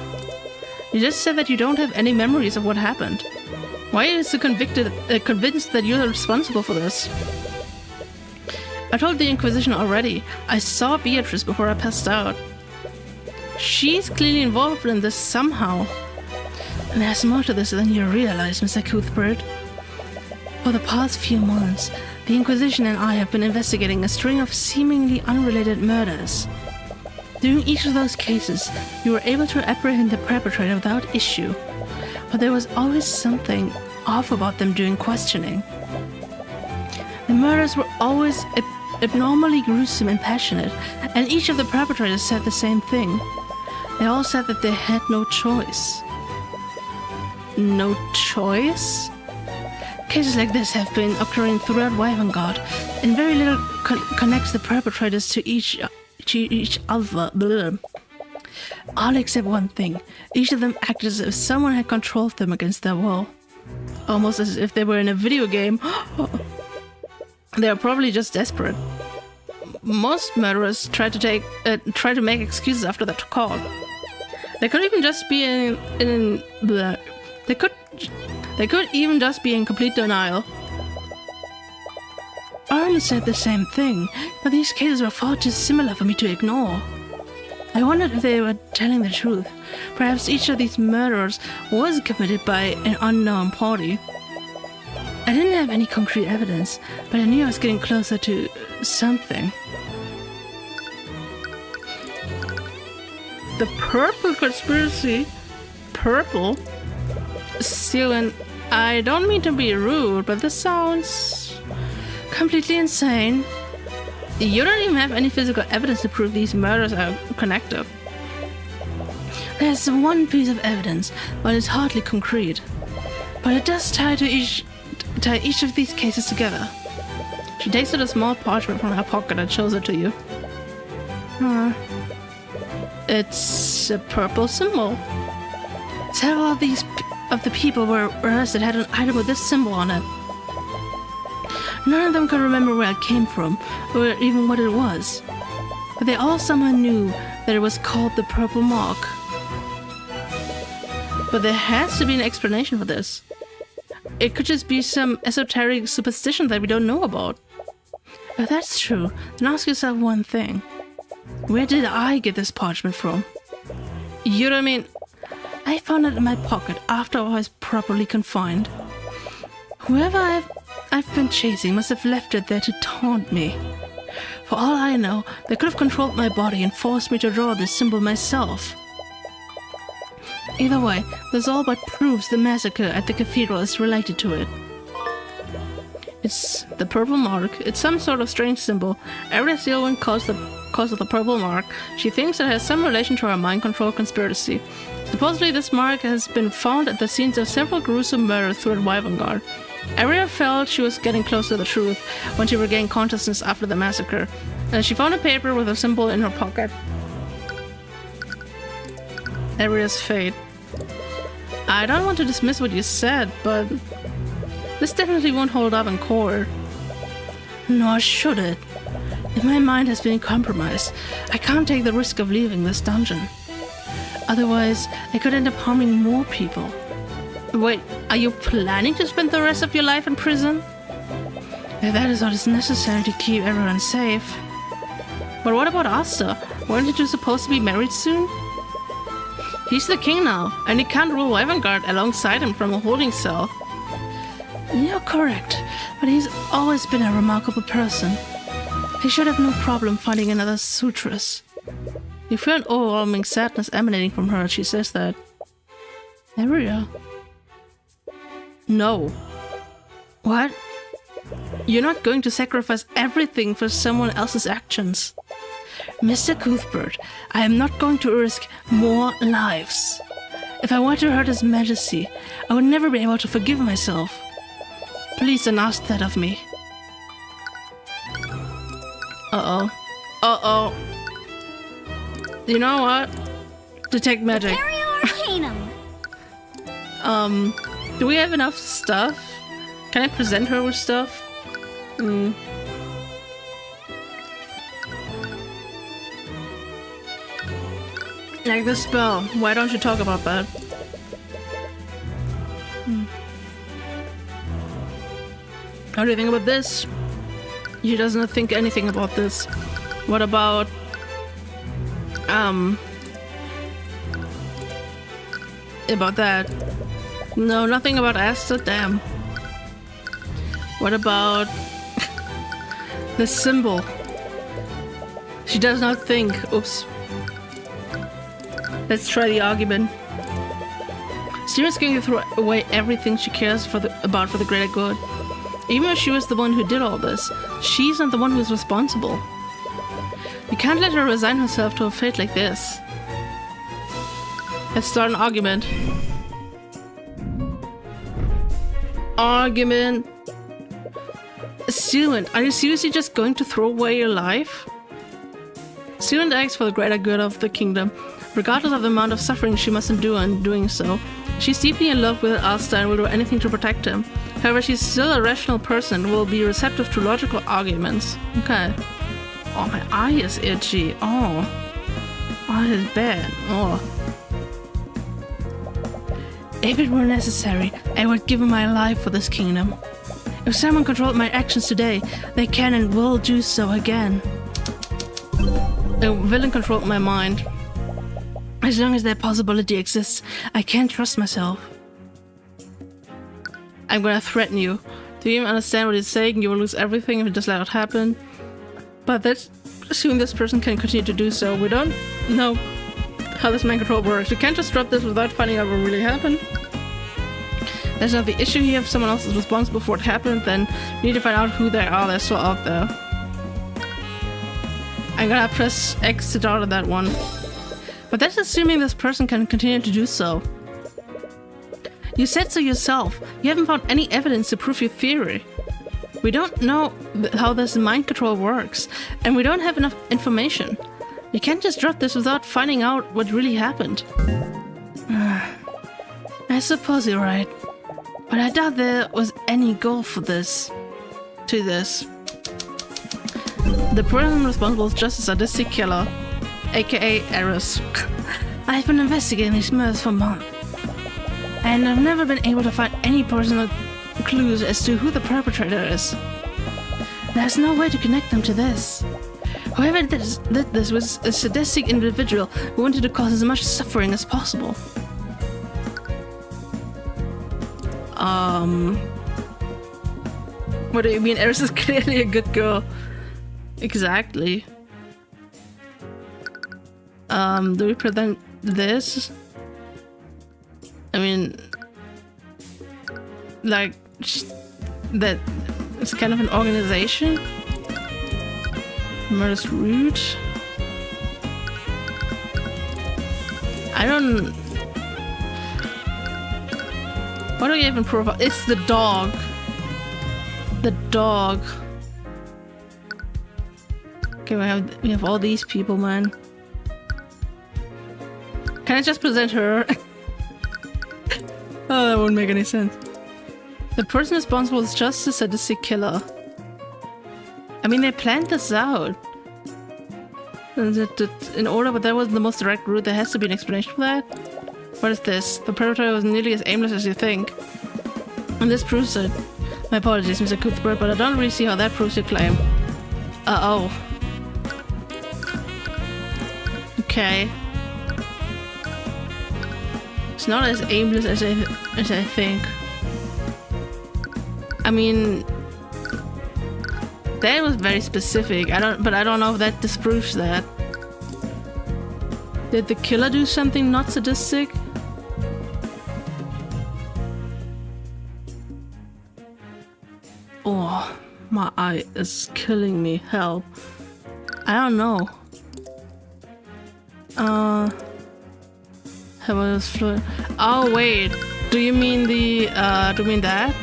You just said that you don't have any memories of what happened. Why are you so convinced that you're responsible for this? I told the Inquisition already. I saw Beatrice before I passed out. She's clearly involved in this somehow. And there's more to this than you realize, Mr. Cuthbert. For the past few months, the Inquisition and I have been investigating a string of seemingly unrelated murders. During each of those cases, we were able to apprehend the perpetrator without issue, but there was always something off about them during questioning. The murders were always abnormally gruesome and passionate, and each of the perpetrators said the same thing. They all said that they had no choice. No choice? Cases like this have been occurring throughout Wyvern, and very little connects the perpetrators to each other. Blah. All except one thing. Each of them acted as if someone had controlled them against their will. Almost as if they were in a video game. They are probably just desperate. Most murderers try to make excuses after that call. They could even just be They could even just be in complete denial. Arlen said the same thing, but these cases were far too similar for me to ignore. I wondered if they were telling the truth. Perhaps each of these murders was committed by an unknown party. I didn't have any concrete evidence, but I knew I was getting closer to something. The purple conspiracy? Purple? Steven, I don't mean to be rude, but this sounds completely insane. You don't even have any physical evidence to prove these murders are connected. There's one piece of evidence, but it's hardly concrete. But it does tie each of these cases together. She takes out a small parchment from her pocket and shows it to you. It's a purple symbol. Several of the people were arrested had an item with this symbol on it. None of them could remember where it came from, or even what it was. But they all somehow knew that it was called the Purple Mark. But there has to be an explanation for this. It could just be some esoteric superstition that we don't know about. If that's true, then ask yourself one thing. Where did I get this parchment from? You know what I mean? I found it in my pocket after I was properly confined. Whoever I've been chasing must have left it there to taunt me. For all I know, they could have controlled my body and forced me to draw this symbol myself. Either way, this all but proves the massacre at the cathedral is related to it. It's the purple mark. It's some sort of strange symbol. Every Sylvan calls the purple mark. She thinks it has some relation to our mind control conspiracy. Supposedly, this mark has been found at the scenes of several gruesome murders throughout Wyverngar. Aria felt she was getting close to the truth when she regained consciousness after the massacre, and she found a paper with a symbol in her pocket. Aria's fate. I don't want to dismiss what you said, but this definitely won't hold up in court. Nor should it. If my mind has been compromised, I can't take the risk of leaving this dungeon. Otherwise, I could end up harming more people. Wait, are you planning to spend the rest of your life in prison? If that is what is necessary to keep everyone safe. But what about Asta? Weren't you supposed to be married soon? He's the king now, and he can't rule Wyverngar alongside him from a holding cell. You're correct, but he's always been a remarkable person. He should have no problem finding another suitress. You feel an overwhelming sadness emanating from her as she says that. Aria? No. What? You're not going to sacrifice everything for someone else's actions. Mr. Cuthbert, I am not going to risk more lives. If I were to hurt His Majesty, I would never be able to forgive myself. Please don't ask that of me. Uh-oh. Uh-oh. You know what? Detect magic. Arcanum. Do we have enough stuff? Can I present her with stuff? Like the spell. Why don't you talk about that? How do you think about this? She doesn't think anything about this. What about... about that? No, nothing about Asta, damn. What about... the symbol? She does not think. Oops. Let's try the argument. Tyrion's going to throw away everything she cares about for the greater good. Even if she was the one who did all this, she's not the one who's responsible. You can't let her resign herself to a fate like this. Let's start an argument. Argument. Sealant, are you seriously just going to throw away your life? Sealant acts for the greater good of the kingdom, regardless of the amount of suffering she must endure in doing so. She's deeply in love with Asta and will do anything to protect him. However, she's still a rational person and will be receptive to logical arguments. Okay. Oh, my eye is itchy. Oh. Oh, it is bad. Oh. If it were necessary, I would give my life for this kingdom. If someone controlled my actions today, they can and will do so again. A villain controlled my mind. As long as that possibility exists, I can't trust myself. I'm gonna threaten you. Do you even understand what he's saying? You will lose everything if you just let it happen. But let's assume this person can continue to do so. We don't know how this mind control works. We can't just drop this without finding out what really happened. That's not the issue here. If someone else is responsible for what happened, then we need to find out who they are. They're still out there. I'm gonna press exit out of that one. But that's assuming this person can continue to do so. You said so yourself. You haven't found any evidence to prove your theory. We don't know how this mind control works, and we don't have enough information. You can't just drop this without finding out what really happened. I suppose you're right. But I doubt there was any goal for this. To this. The person responsible is just a sadistic killer, aka Eris. I've been investigating these murders for months, and I've never been able to find any personal clues as to who the perpetrator is. There's no way to connect them to this. Whoever did this was a sadistic individual who wanted to cause as much suffering as possible. What do you mean? Eris is clearly a good girl. Exactly. Do we present this? mean, like, that it's kind of an organization. Murder's root. I don't... What do we even provide? It's the dog. The dog. Okay, we have all these people, man. Can I just present her? Oh, that wouldn't make any sense. The person responsible is just a sadistic killer. I mean, they planned this out. In order, but that wasn't the most direct route. There has to be an explanation for that. What is this? The perpetrator was nearly as aimless as you think. And this proves it. My apologies, Mr. Cuthbert, but I don't really see how that proves your claim. Uh-oh. Okay. It's not as aimless as I think. I mean, that was very specific. I don't know if that disproves that. Did the killer do something not sadistic? Oh, my eye is killing me. Help. I don't know. How about this fluid? Oh wait, do you mean the do you mean that?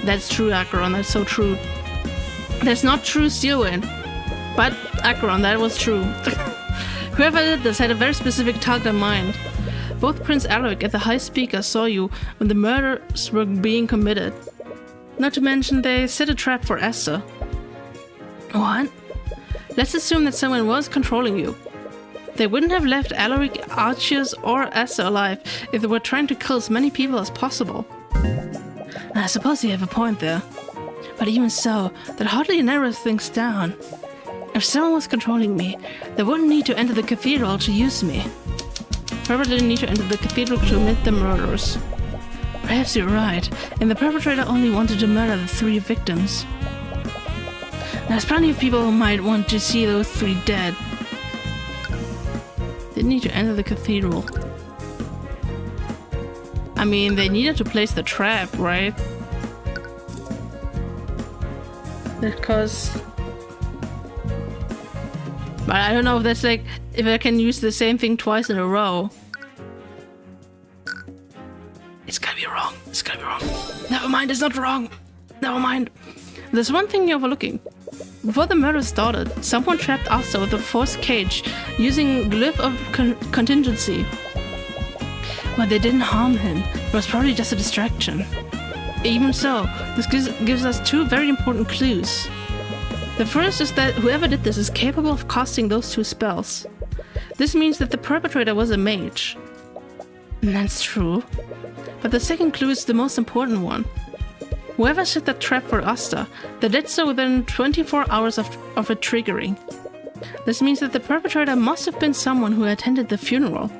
That's true, Acheron, that's so true. That's not true, Steelwind. But Acheron, that was true. Whoever did this had a very specific target in mind. Both Prince Alaric and the High Speaker saw you when the murders were being committed. Not to mention they set a trap for Esther. What? Let's assume that someone was controlling you. They wouldn't have left Alaric, Archias, or Esther alive if they were trying to kill as many people as possible. I suppose you have a point there. But even so, that hardly narrows things down. If someone was controlling me, they wouldn't need to enter the cathedral to use me. Whoever didn't need to enter the cathedral to commit the murders. Perhaps you're right, and the perpetrator only wanted to murder the 3 victims. There's plenty of people who might want to see those 3 dead. They need to enter the cathedral. I mean, they needed to place the trap, right? Because... But I don't know if that's like... If I can use the same thing twice in a row. It's gotta be wrong. It's gotta be wrong. Never mind, it's not wrong. Never mind. There's one thing you're overlooking. Before the murder started, someone trapped Asta with a forced cage using glyph of contingency. But they didn't harm him. It was probably just a distraction. Even so, this gives us 2 very important clues. The first is that whoever did this is capable of casting those 2 spells. This means that the perpetrator was a mage. And that's true. But the second clue is the most important one. Whoever set the trap for Asta, they did so within 24 hours of it triggering. This means that the perpetrator must have been someone who attended the funeral.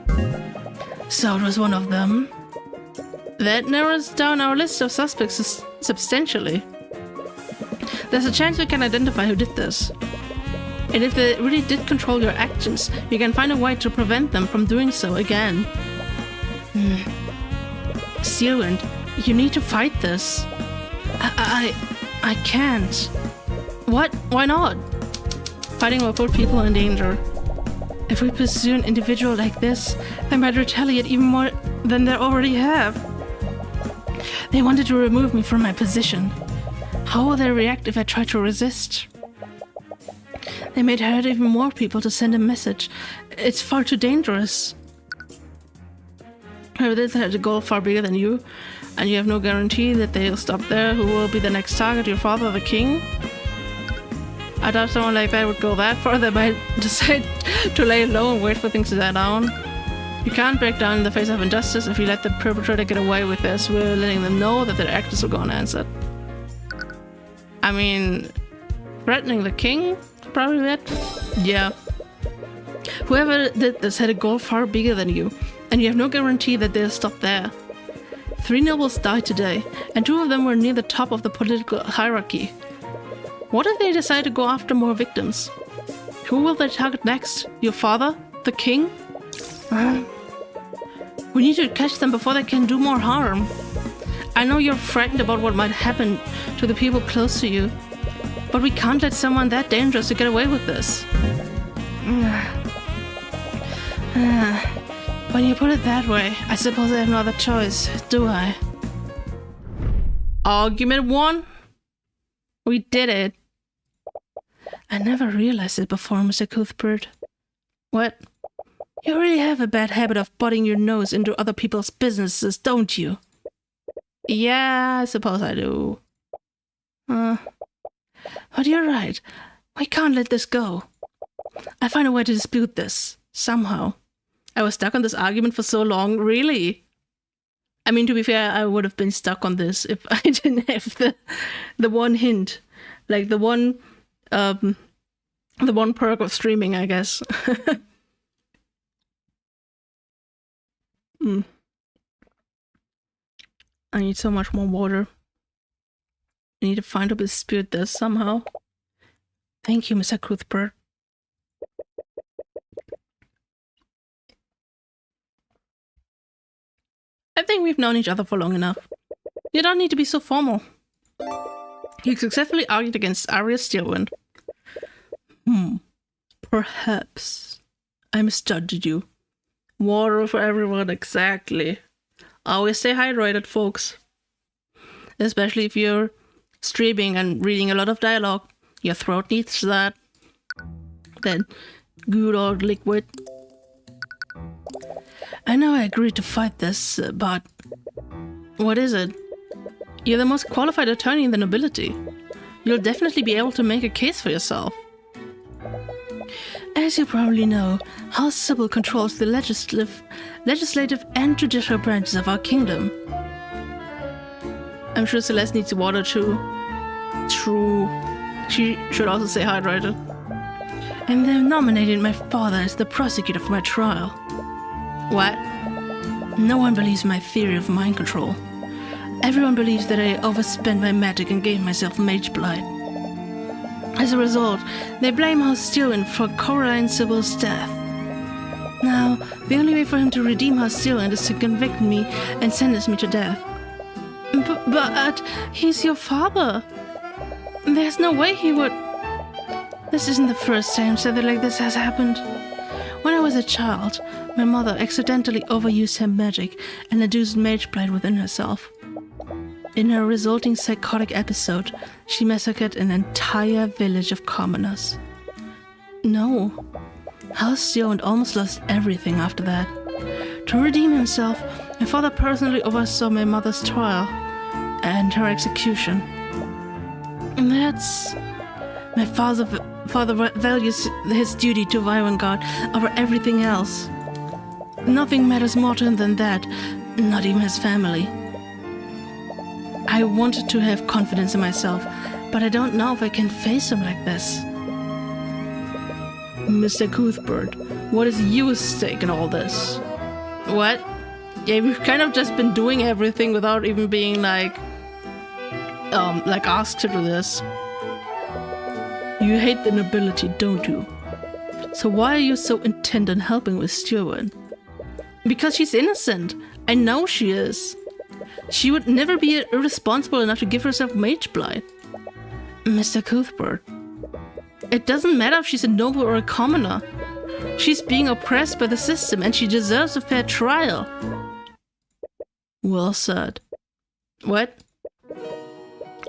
So it was one of them. That narrows down our list of suspects substantially. There's a chance we can identify who did this. And if they really did control your actions, we can find a way to prevent them from doing so again. Steelwind, you need to fight this. I can't. What? Why not? Fighting will put people in danger. If we pursue an individual like this, they might retaliate even more than they already have. They wanted to remove me from my position. How will they react if I try to resist? They might hurt even more people to send a message. It's far too dangerous. Whoever did had a goal far bigger than you, and you have no guarantee that they'll stop there. Who will be the next target? Your father, the king? I doubt someone like that would go that far. They might decide to lay low and wait for things to die down. You can't break down in the face of injustice. If you let the perpetrator get away with this, we're letting them know that their actors will go unanswered. I mean, threatening the king? Probably that? Yeah. Whoever did this had a goal far bigger than you, and you have no guarantee that they'll stop there. 3 nobles died today, and 2 of them were near the top of the political hierarchy. What if they decide to go after more victims? Who will they target next? Your father? The king? We need to catch them before they can do more harm. I know you're frightened about what might happen to the people close to you, but we can't let someone that dangerous to get away with this. When you put it that way, I suppose I have no other choice, do I? Argument 1? We did it. I never realized it before, Mr. Cuthbert. What? You really have a bad habit of butting your nose into other people's businesses, don't you? Yeah, I suppose I do. But you're right. We can't let this go. I'll find a way to dispute this, somehow. I was stuck on this argument for so long, really. I mean, to be fair, I would have been stuck on this if I didn't have the one hint. Like the one perk of streaming, I guess. I need so much more water. I need to find a dispute this somehow. Thank you, Mr. Cuthbert. I think we've known each other for long enough. You don't need to be so formal. You successfully argued against Arya Steelwind. Perhaps I misjudged you. Water for everyone, exactly. Always stay hydrated, folks. Especially if you're streaming and reading a lot of dialogue. Your throat needs that. That good old liquid. I know I agreed to fight this, but... what is it? You're the most qualified attorney in the nobility. You'll definitely be able to make a case for yourself. As you probably know, House Sybil controls the legislative and judicial branches of our kingdom. I'm sure Celeste needs water too. True. She should also stay hydrated. And they've nominated my father as the prosecutor for my trial. What? No one believes my theory of mind control. Everyone believes that I overspent my magic and gave myself mage blight. As a result, they blame House Steelwind for Coraline Sybil's death. Now, the only way for him to redeem House Steelwind is to convict me and sentence me to death. But he's your father. There's no way he would... This isn't the first time something like this has happened. When I was a child, my mother accidentally overused her magic and induced mage blight within herself. In her resulting psychotic episode, she massacred an entire village of commoners. No, House Steelwind almost lost everything after that. To redeem himself, my father personally oversaw my mother's trial and her execution. And that's... My father values his duty to Vyrangard over everything else. Nothing matters more to him than that, not even his family. I wanted to have confidence in myself, but I don't know if I can face him like this. Mr. Cuthbert, what is your stake in all this? What? Yeah, we've kind of just been doing everything without even being like asked to do this. You hate the nobility, don't you? So why are you so intent on helping with Steelwind? Because she's innocent. I know she is. She would never be irresponsible enough to give herself mage blight. Mr. Cuthbert, it doesn't matter if she's a noble or a commoner. She's being oppressed by the system and she deserves a fair trial. Well said. What?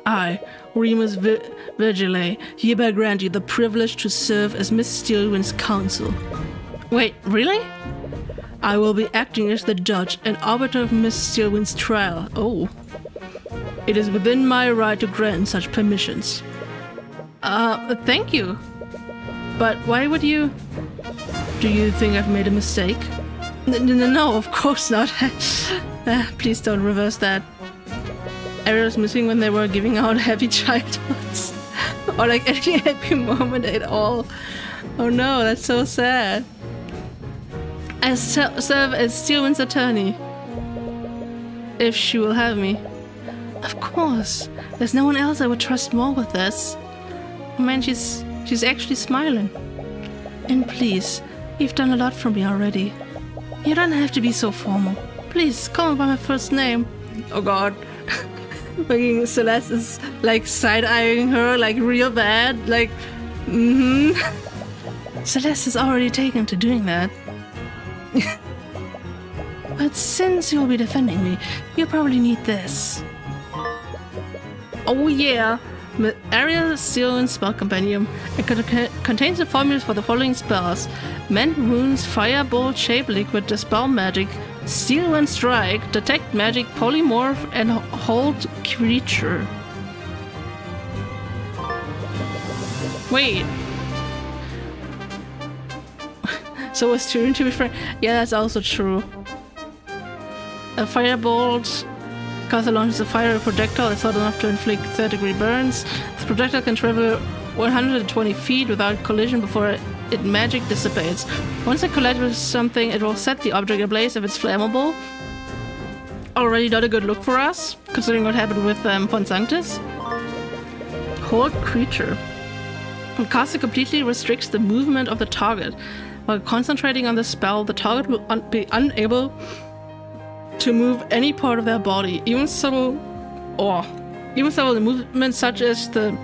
I, Remus Virgile, hereby grant you the privilege to serve as Miss Steelwind's counsel. Wait, really? I will be acting as the judge and arbiter of Miss Steelwind's trial. Oh. It is within my right to grant such permissions. Thank you. But why would you... Do you think I've made a mistake? No, of course not. Please don't reverse that. Arrow was missing when they were giving out happy childhoods. Or like any happy moment at all. Oh no, that's so sad. I serve as Steelwind's attorney. If she will have me. Of course. There's no one else I would trust more with this. Oh man, she's actually smiling. And please, you've done a lot for me already. You don't have to be so formal. please, call me by my first name. Oh god. Fucking Celeste is like side-eyeing her like real bad. Like, Celeste is already taken to doing that. But since you'll be defending me, you'll probably need this. Oh yeah. Area Seal Spell Compendium. It contains the formulas for the following spells: Mend Wounds, Firebolt, Shape Liquid, Dispel Magic, Steal and Strike, Detect Magic, Polymorph, and Hold Creature. Wait. So was Tyrion, to be fair? Yeah, that's also true. A Firebolt caster launches a fiery projectile that's hot enough to inflict third-degree burns. The projectile can travel 120 feet without collision before its magic dissipates. Once it collides with something, it will set the object ablaze if it's flammable. Already not a good look for us, considering what happened with Pont Sanctus. Hold Creature. When casted completely restricts the movement of the target. While concentrating on the spell, the target will be unable to move any part of their body, even subtle movements such as the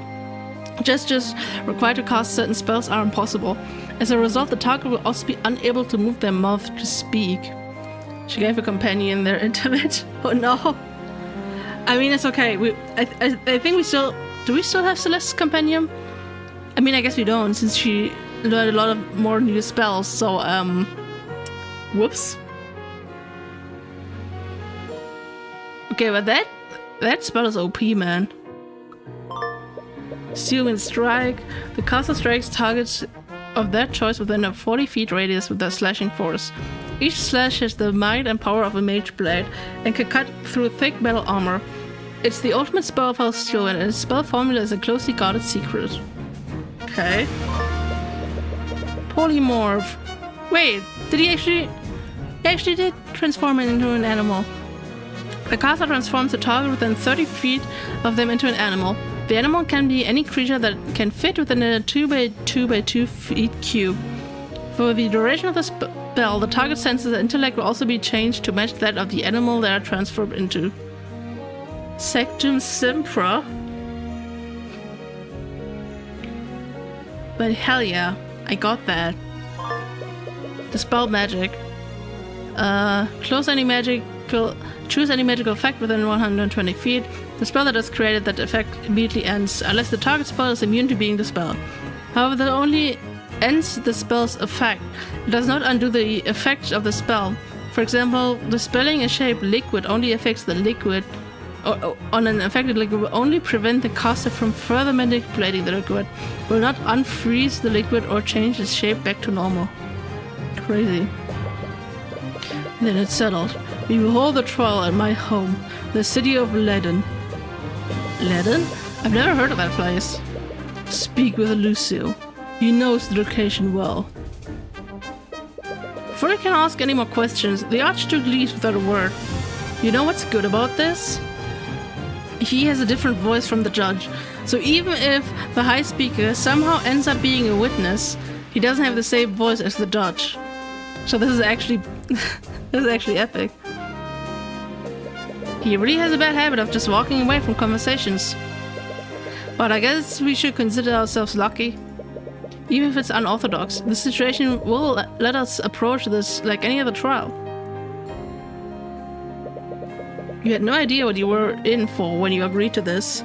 gestures required to cast certain spells are impossible. As a result, the target will also be unable to move their mouth to speak. She gave a companion their intimate. Oh no. I mean, it's okay. I think we still... Do we still have Celeste's companion? I mean, I guess we don't, since she learned a lot of more new spells, so, whoops. Okay, but that spell is OP, man. Steal and Strike. The caster strikes targets of their choice within a 40 feet radius with their slashing force. Each slash has the might and power of a mage blade and can cut through thick metal armor. It's the ultimate spell of Steal, and its spell formula is a closely guarded secret. Okay. Polymorph. Wait, did he actually... He actually did transform it into an animal. The caster transforms the target within 30 feet of them into an animal. The animal can be any creature that can fit within a 2x2x2 feet cube. For the duration of the spell, the target senses intellect will also be changed to match that of the animal they are transformed into. Sectum Sempra? But hell yeah, I got that. Dispel Magic. Choose any magical effect within 120 feet. The spell that is created, that effect immediately ends, unless the target spell is immune to being dispelled. However, that only ends the spell's effect. It does not undo the effect of the spell. For example, dispelling a shape liquid only affects the liquid, or on an affected liquid will only prevent the caster from further manipulating the liquid, will not unfreeze the liquid or change its shape back to normal. Crazy. Then it's settled. We will hold the trial at my home, the city of Layton. Layton? I've never heard of that place. Speak with Lucio. He knows the location well. Before I can ask any more questions, the Archduke leaves without a word. You know what's good about this? He has a different voice from the judge, so even if the High Speaker somehow ends up being a witness, he doesn't have the same voice as the judge. So this is actually this is actually epic. He really has a bad habit of just walking away from conversations. But I guess we should consider ourselves lucky. Even if it's unorthodox, the situation will let us approach this like any other trial. You had no idea what you were in for when you agreed to this.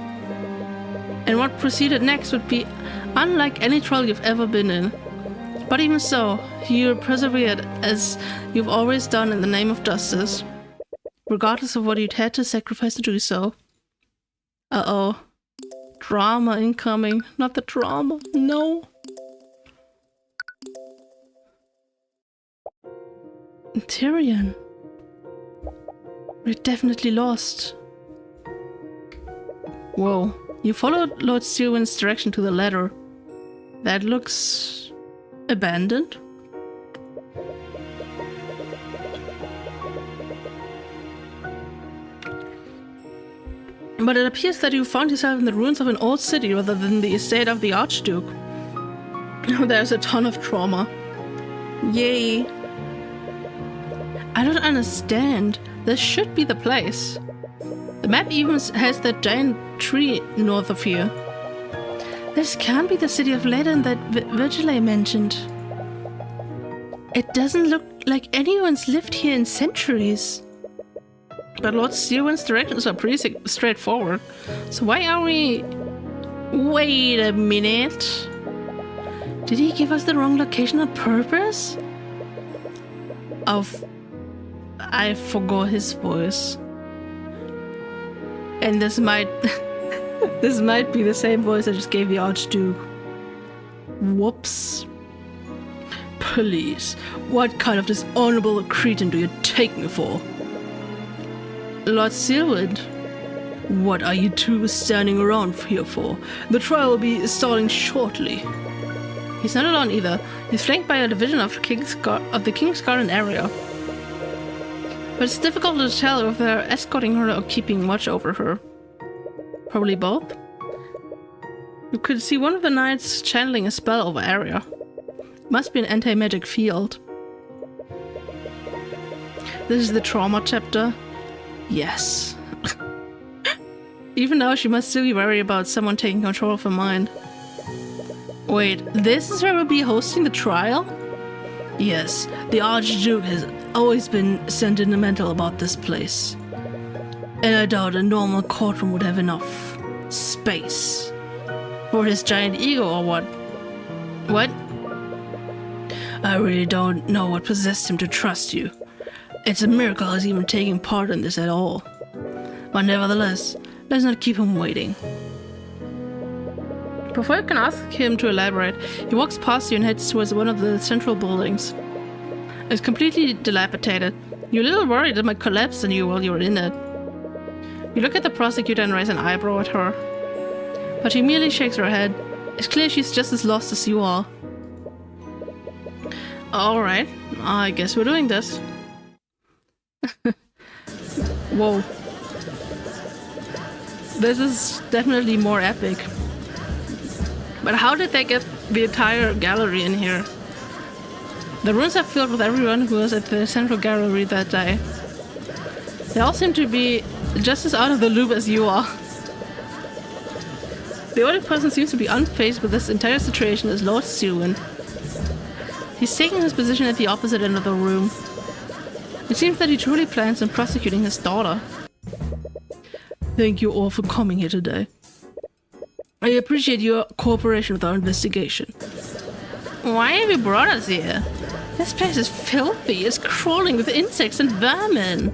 And what proceeded next would be unlike any trial you've ever been in. But even so, you persevered as you've always done in the name of justice. Regardless of what you'd had to sacrifice to do so. Uh-oh. Drama incoming. Not the drama. No. Tyrion. We're definitely lost. Whoa. You followed Lord Tywin's direction to the ladder. That looks... abandoned? But it appears that you found yourself in the ruins of an old city rather than the estate of the Archduke. There's a ton of trauma. Yay. I don't understand. This should be the place. The map even has that giant tree north of here. This can't be the city of Layton that Virgile mentioned. It doesn't look like anyone's lived here in centuries. But Lord Tyrion's directions are pretty straightforward. So why are we... Wait a minute. Did he give us the wrong location on purpose? I forgot his voice. And this might... this might be the same voice I just gave the Archduke. Whoops. Please, what kind of dishonorable cretin do you take me for? Lord Silwood, what are you two standing around here for? The trial will be starting shortly. He's not alone either. He's flanked by a division of the King's Garden area. But it's difficult to tell if they're escorting her or keeping watch over her. Probably both. You could see one of the knights channeling a spell over area. Must be an anti-magic field. This is the trauma chapter. Yes. Even now she must still be worried about someone taking control of her mind. Wait, this is where we'll be hosting the trial? Yes, the Archduke has always been sentimental about this place. And I doubt a normal courtroom would have enough space. For his giant ego or what? What? I really don't know what possessed him to trust you. It's a miracle he's even taking part in this at all. But nevertheless, let's not keep him waiting. Before you can ask him to elaborate, he walks past you and heads towards one of the central buildings. It's completely dilapidated. You're a little worried it might collapse on you while you're in it. You look at the prosecutor and raise an eyebrow at her. But she merely shakes her head. It's clear she's just as lost as you are. Alright, I guess we're doing this. Whoa. This is definitely more epic. But how did they get the entire gallery in here? The rooms are filled with everyone who was at the central gallery that day. They all seem to be just as out of the loop as you are. The only person who seems to be unfazed with this entire situation is Lord Tyrion. He's taking his position at the opposite end of the room. It seems that he truly plans on prosecuting his daughter. Thank you all for coming here today. I appreciate your cooperation with our investigation. Why have you brought us here? This place is filthy. It's crawling with insects and vermin.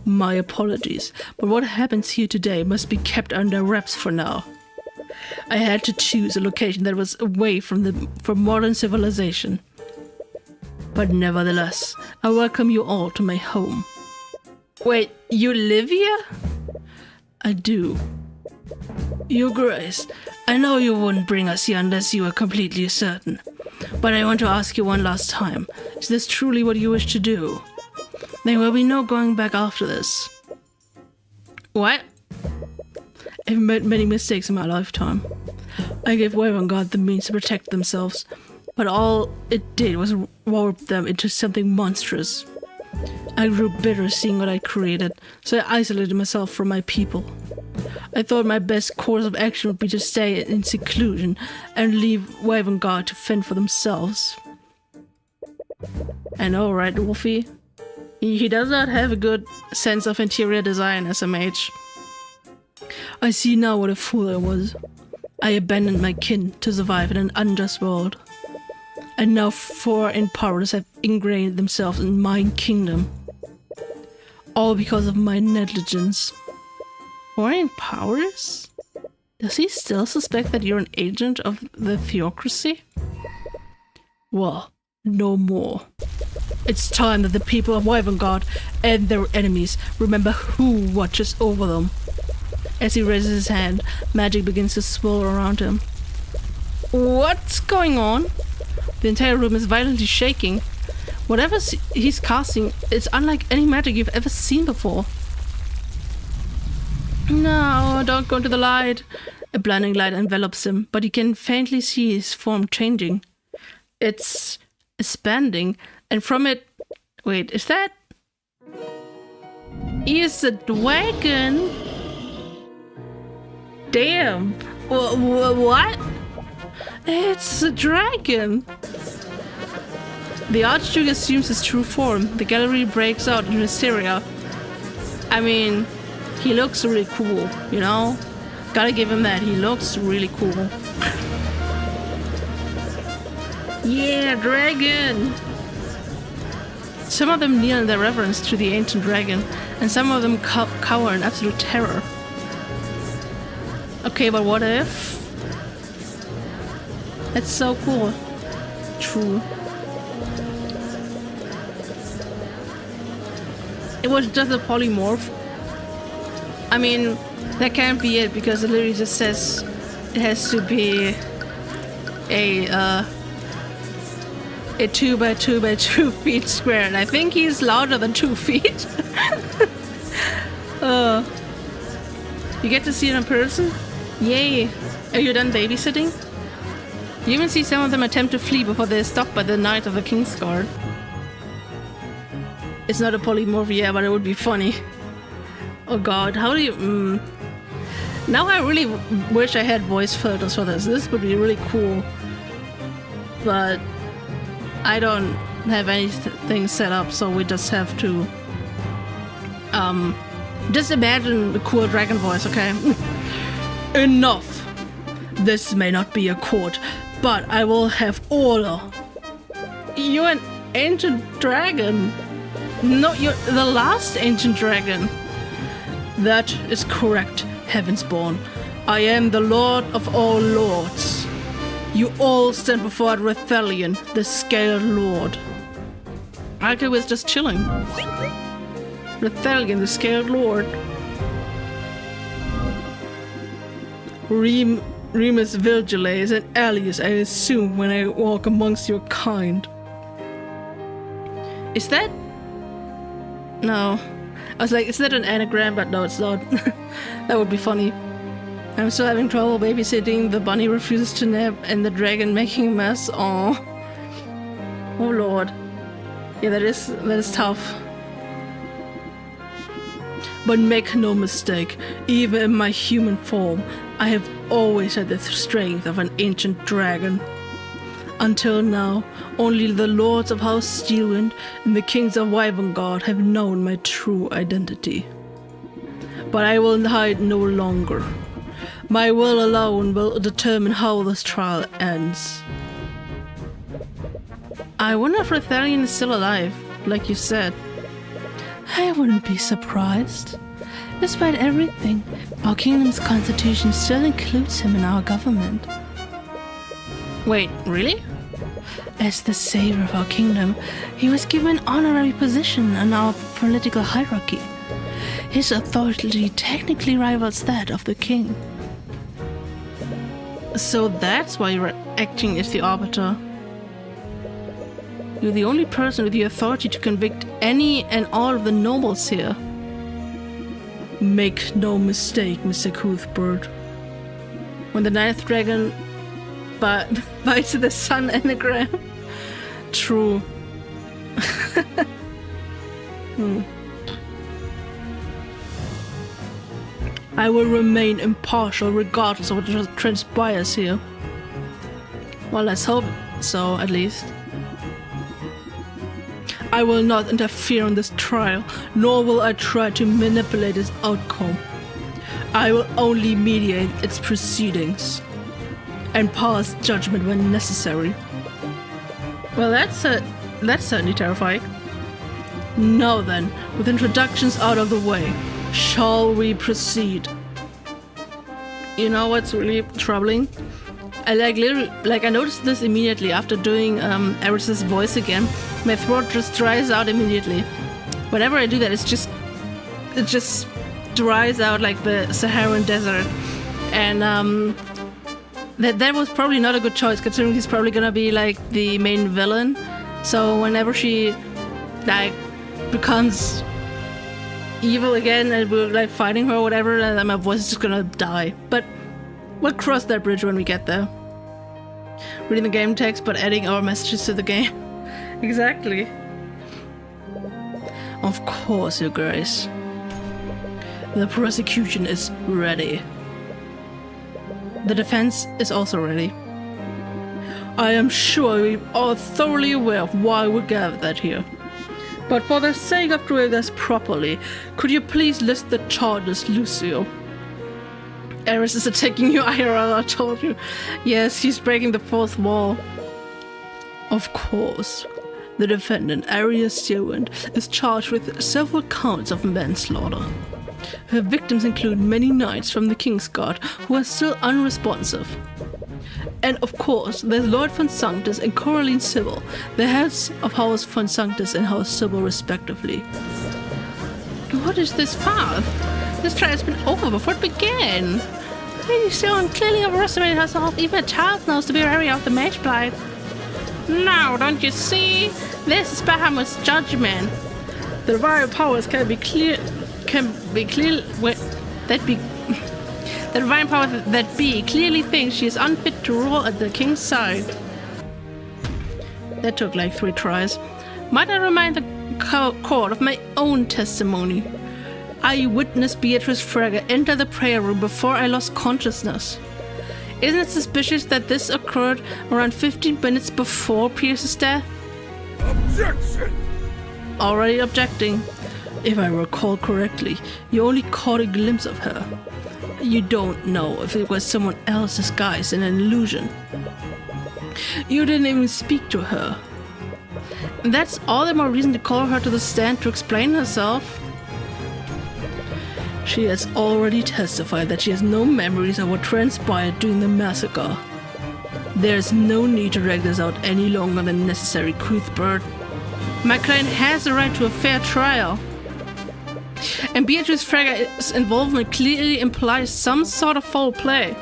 My apologies, but what happens here today must be kept under wraps for now. I had to choose a location that was away from modern civilization. But nevertheless, I welcome you all to my home. Wait, you live here? I do. Your Grace, I know you wouldn't bring us here unless you were completely certain. But I want to ask you one last time. Is this truly what you wish to do? There will be no going back after this. What? I've made many mistakes in my lifetime. I gave Wavengard the means to protect themselves, but all it did was warp them into something monstrous. I grew bitter seeing what I created, so I isolated myself from my people. I thought my best course of action would be to stay in seclusion and leave Wavengard to fend for themselves. I know, right, Wolfie? He does not have a good sense of interior design as a mage. I see now what a fool I was. I abandoned my kin to survive in an unjust world. And now foreign powers have ingrained themselves in my kingdom. All because of my negligence. Foreign powers? Does he still suspect that you're an agent of the theocracy? Well, no more. It's time that the people of Wavengard and their enemies remember who watches over them. As he raises his hand, magic begins to swirl around him. What's going on? The entire room is violently shaking. Whatever he's casting, it's unlike any magic you've ever seen before. No, don't go into the light. A blinding light envelops him, but he can faintly see his form changing. It's expanding, and from it... Wait, is that... Is a dragon? Damn. What? It's a dragon. The Archduke assumes his true form. The gallery breaks out in hysteria. I mean, he looks really cool, you know? Gotta give him that. He looks really cool. Yeah, dragon! Some of them kneel in their reverence to the ancient dragon, and some of them cower in absolute terror. Okay, but what if? That's so cool. True. It was just a polymorph. I mean, that can't be it because it literally just says it has to be a 2 by 2 by 2 feet square, and I think he's larger than 2 feet. You get to see it in person? Yay! Are you done babysitting? You even see some of them attempt to flee before they're stopped by the Knight of the King's Guard. It's not a polymorph, yeah, but it would be funny. Oh god, how do you... Now I really wish I had voice filters for this. This would be really cool. But I don't have anything set up, so we just have to... just imagine the cool dragon voice, okay? Enough! This may not be a court, but I will have order. You're an ancient dragon. No, you're the last ancient dragon. That is correct, Heavensborn. I am the Lord of all lords. You all stand before Rathelion, the Scaled Lord. Arcane was just chilling. Rathelion, the Scaled Lord. Remus Virgile is an alias I assume when I walk amongst your kind. Is that... No. I was like, is that an anagram? But no, it's not. That would be funny. I'm still having trouble babysitting. The bunny refuses to nap and the dragon making a mess. Oh lord. Yeah, that is tough. But make no mistake, even in my human form, I have always had the strength of an ancient dragon. Until now, only the lords of House Steelwind and the kings of Wyvern have known my true identity. But I will hide no longer. My will alone will determine how this trial ends. I wonder if Rathelion is still alive, like you said. I wouldn't be surprised. Despite everything, our kingdom's constitution still includes him in our government. Wait, really? As the savior of our kingdom, he was given an honorary position in our political hierarchy. His authority technically rivals that of the king. So that's why you're acting as the arbiter. You're the only person with the authority to convict any and all of the nobles here. Make no mistake, Mr. Cuthbert. When the ninth dragon bites the sun anagram. True. I will remain impartial regardless of what transpires here. Well, let's hope so, at least. I will not interfere in this trial, nor will I try to manipulate its outcome. I will only mediate its proceedings and pass judgment when necessary. Well, that's certainly terrifying. Now then, with introductions out of the way, shall we proceed? You know what's really troubling? I I noticed this immediately after doing Eris's voice again. My throat just dries out immediately. Whenever I do that, it just dries out like the Saharan desert. And that was probably not a good choice, considering he's probably gonna be like the main villain. So whenever she like becomes evil again and we're like fighting her or whatever, and then my voice is just gonna die. But we'll cross that bridge when we get there. Reading the game text but adding our messages to the game. Exactly. Of course, Your Grace. The prosecution is ready. The defense is also ready. I am sure we are thoroughly aware of why we gathered here. But for the sake of doing this properly, could you please list the charges, Lucio? Ares is attacking you, IRL, I told you. Yes, he's breaking the fourth wall. Of course. The defendant, Arias Seward, is charged with several counts of manslaughter. Her victims include many knights from the King's Guard who are still unresponsive. And of course, there's Lord von Sanctus and Coraline Sybil, the heads of House von Sanctus and House Sybil respectively. What is this path? This trial has been over before it began. Lady Stone clearly overestimated herself. Even a child knows to be wary of the mage blight. Now, don't you see? This is Bahamut's judgment. The divine powers The divine power that be clearly thinks she is unfit to rule at the king's side. That took like 3 tries. Might I remind the court of my own testimony? I witnessed Beatrice Frege enter the prayer room before I lost consciousness. Isn't it suspicious that this occurred around 15 minutes before Pierce's death? Objection! Already objecting. If I recall correctly, you only caught a glimpse of her. You don't know if it was someone else disguised in an illusion. You didn't even speak to her. That's all the more reason to call her to the stand to explain herself. She has already testified that she has no memories of what transpired during the massacre. There's no need to drag this out any longer than necessary, Cuthbert. My client has the right to a fair trial. And Beatrice Frege's involvement clearly implies some sort of foul play.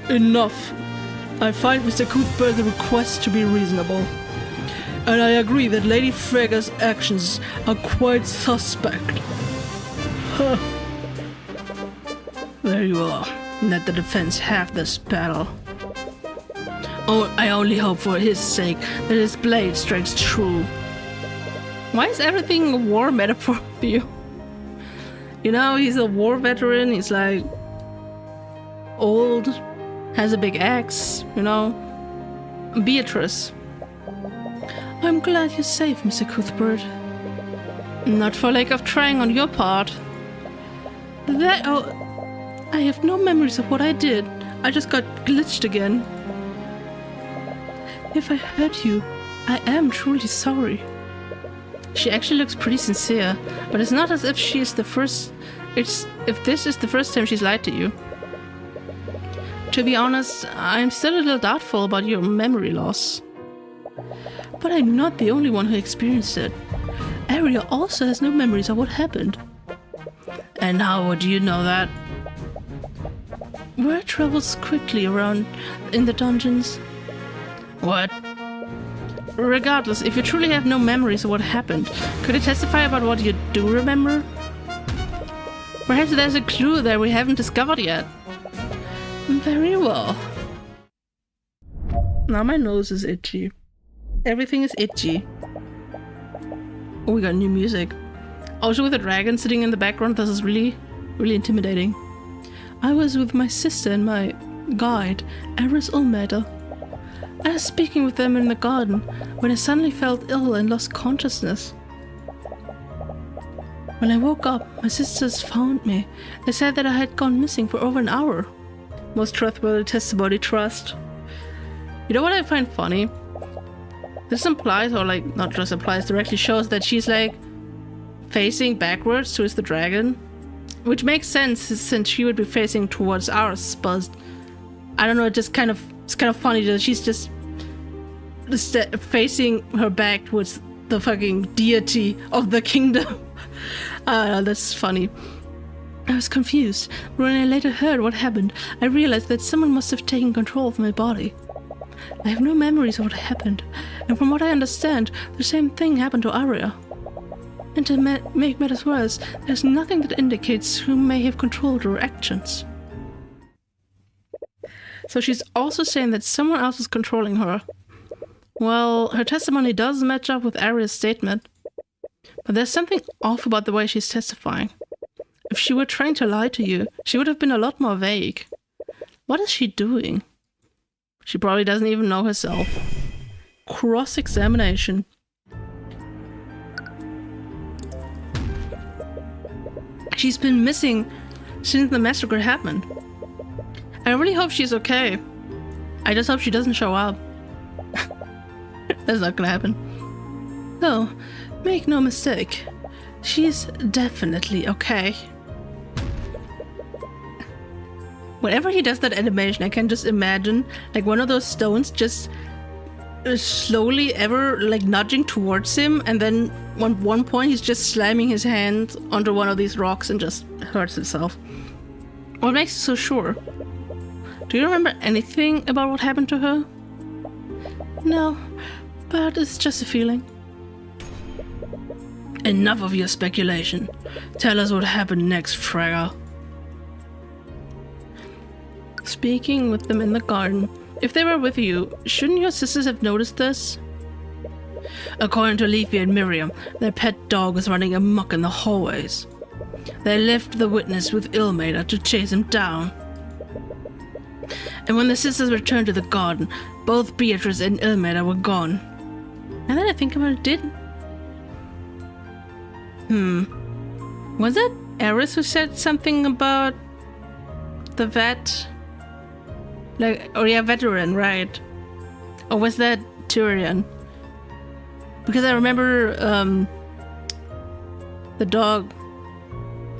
Enough. I find Mr. Cuthbert's request to be reasonable. And I agree that Lady Frege's actions are quite suspect. Huh. There you are. Let the defense have this battle. Oh, I only hope for his sake that his blade strikes true. Why is everything a war metaphor for you? You know, he's a war veteran, he's like old, has a big axe, you know. Beatrice. I'm glad you're safe, Mr. Cuthbert. Not for lack of trying on your part. I have no memories of what I did. I just got glitched again. If I hurt you, I am truly sorry. She actually looks pretty sincere, but it's not as if she is the first. If this is the first time she's lied to you. To be honest, I'm still a little doubtful about your memory loss. But I'm not the only one who experienced it. Aria also has no memories of what happened. And how would you know that? Word travels quickly around in the dungeons. What? Regardless, if you truly have no memories of what happened, could you testify about what you do remember? Perhaps there's a clue there we haven't discovered yet. Very well. Now my nose is itchy. Everything is itchy. Oh, we got new music. Also with a dragon sitting in the background, this is really, really intimidating. I was with my sister and my guide, Aris Ulmater. I was speaking with them in the garden when I suddenly felt ill and lost consciousness. When I woke up, my sisters found me. They said that I had gone missing for over an hour. Most trustworthy testimony, trust. You know what I find funny? This implies, or like not just implies, directly shows that she's like facing backwards towards the dragon. Which makes sense since she would be facing towards ours, but I don't know, it's kind of funny that she's just facing her back towards the fucking deity of the kingdom. That's funny. I was confused, but when I later heard what happened, I realized that someone must have taken control of my body. I have no memories of what happened, and from what I understand, the same thing happened to Aria. And to make matters worse, there's nothing that indicates who may have controlled her actions. So she's also saying that someone else is controlling her. Well, her testimony does match up with Aria's statement. But there's something off about the way she's testifying. If she were trying to lie to you, she would have been a lot more vague. What is she doing? She probably doesn't even know herself. Cross-examination. She's been missing since the massacre happened. I really hope she's okay. I just hope she doesn't show up. That's not gonna happen. No, make no mistake. She's definitely okay. Whenever he does that animation, I can just imagine like one of those stones just slowly ever like nudging towards him, and then at one point he's just slamming his hand onto one of these rocks and just hurts himself. What makes you so sure? Do you remember anything about what happened to her? No, but it's just a feeling. Enough of your speculation. Tell us what happened next, Fragger. Speaking with them in the garden. If they were with you, shouldn't your sisters have noticed this? According to Leafy and Miriam, their pet dog was running amok in the hallways. They left the witness with Ilmater to chase him down. And when the sisters returned to the garden, both Beatrice and Ilmater were gone. Now that I think about it, did... Was it Eris who said something about the vet? Like, oh yeah, veteran, right? Or was that Tyrion? Because I remember the dog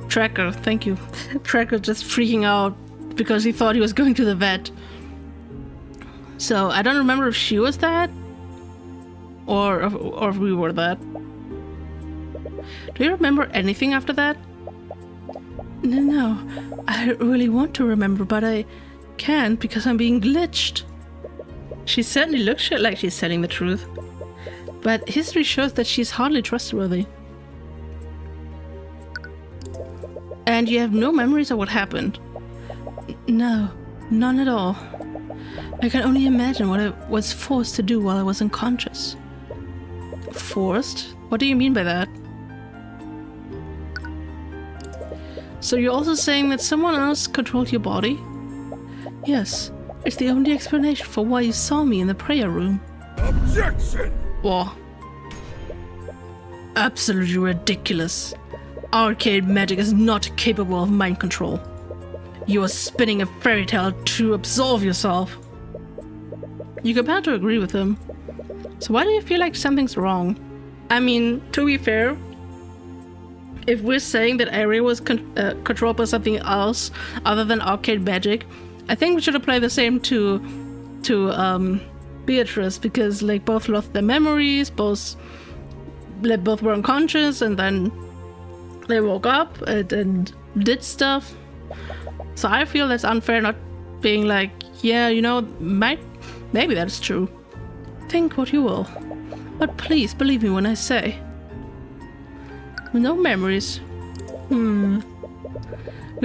Tracker, thank you. Tracker just freaking out because he thought he was going to the vet. So I don't remember if she was that or if we were that. Do you remember anything after that? No, I really want to remember, but I can't because I'm being glitched. She certainly looks like she's telling the truth, but history shows that she's hardly trustworthy. And you have no memories of what happened? No, none at all. I can only imagine what I was forced to do while I was unconscious. Forced? What do you mean by that? So you're also saying that someone else controlled your body? Yes, it's the only explanation for why you saw me in the prayer room. Objection! Whoa. Absolutely ridiculous. Arcane magic is not capable of mind control. You are spinning a fairy tale to absolve yourself. You compare to agree with him. So why do you feel like something's wrong? I mean, to be fair, if we're saying that Aria was controlled by something else other than arcane magic, I think we should apply the same to Beatrice, because like both lost their memories, both were unconscious, and then they woke up and did stuff. So I feel that's unfair, not being like, yeah, you know, maybe that's true. Think what you will, but please believe me when I say. No memories. Your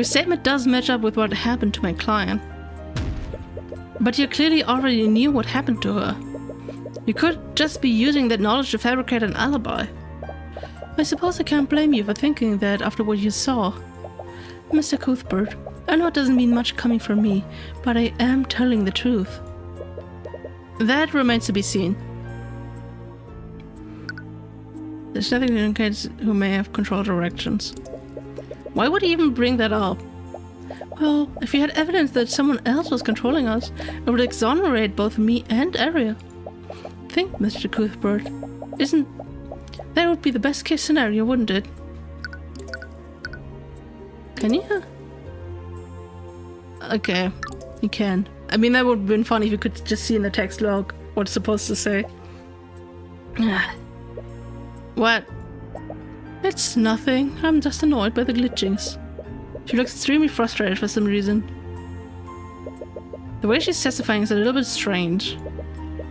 statement does match up with what happened to my client. But you clearly already knew what happened to her. You could just be using that knowledge to fabricate an alibi. I suppose I can't blame you for thinking that after what you saw. Mr. Cuthbert, I know it doesn't mean much coming from me, but I am telling the truth. That remains to be seen. There's nothing to indicate who may have controlled her actions. Why would he even bring that up? Well, if you had evidence that someone else was controlling us, it would exonerate both me and Aria. Think, Mr. Cuthbert. That would be the best case scenario, wouldn't it? Can you? Okay, you can. I mean, that would have been funny if you could just see in the text log what it's supposed to say. What? It's nothing. I'm just annoyed by the glitchings. She looks extremely frustrated for some reason. The way she's testifying is a little bit strange.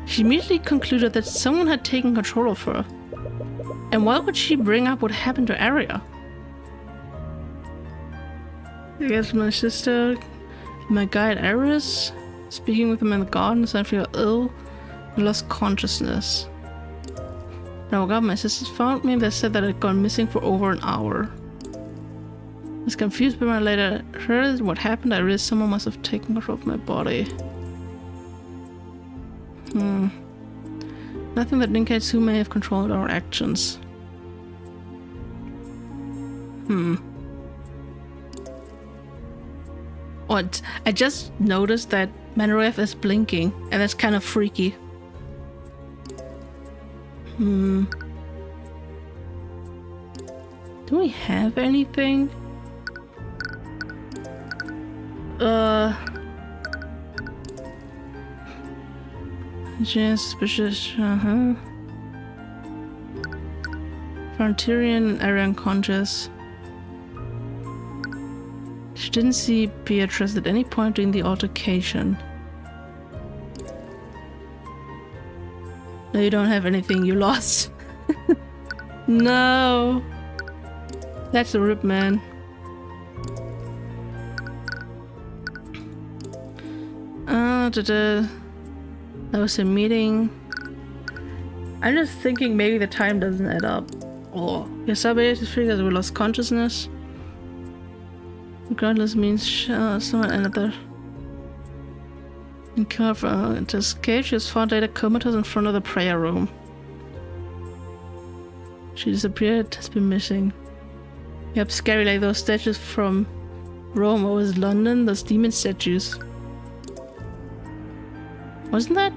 She immediately concluded that someone had taken control of her. And why would she bring up what happened to Aria? I guess my sister, my guide Eris, speaking with him in the garden, so I feel ill, and lost consciousness. When I woke up, my sisters found me. They said that I'd gone missing for over an hour. was confused, but when I later heard what happened, I realized someone must have taken control of my body. Nothing that indicates who may have controlled our actions. What? I just noticed that Manref is blinking, and that's kind of freaky. Do we have anything? Just suspicious, Found Tyrion and area unconscious. She didn't see Beatrice at any point during the altercation. No, you don't have anything, you lost. No. That's a rip, man. That was a meeting. I'm just thinking maybe the time doesn't add up. Oh, your sub-agent figures we lost consciousness. Regardless means someone another. In cover to escape, she was found later comatose in front of the prayer room. She disappeared, has been missing. Yep, scary, like those statues from Rome or was London, those demon statues. Wasn't that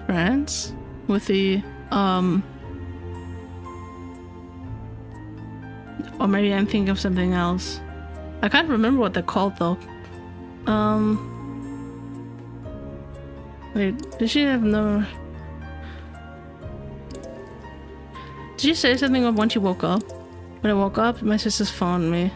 France? With the or maybe I'm thinking of something else. I can't remember what they're called though. Wait, did she have no... Did she say something when she woke up? When I woke up, my sisters found me.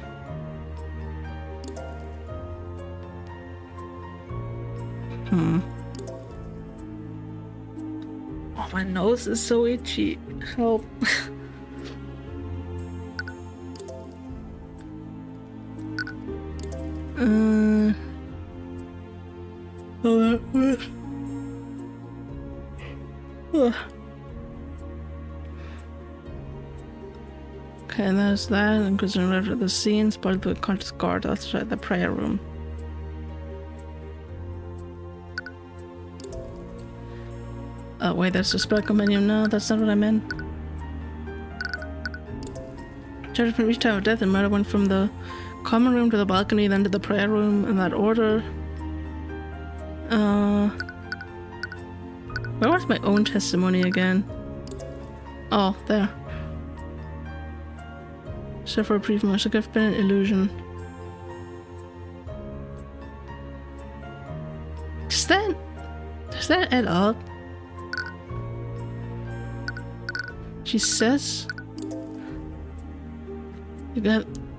Oh, my nose is so itchy. Help. Okay, and there's that, and goes over the scene, spotted the conscious guard outside the prayer room. Oh wait, there's a spell menu. No, that's not what I meant. Charged from each time of death and murder went from the common room to the balcony, then to the prayer room in that order. Where was my own testimony again? Oh, there. So for a brief moment, it could have been an illusion. Does that add up? She says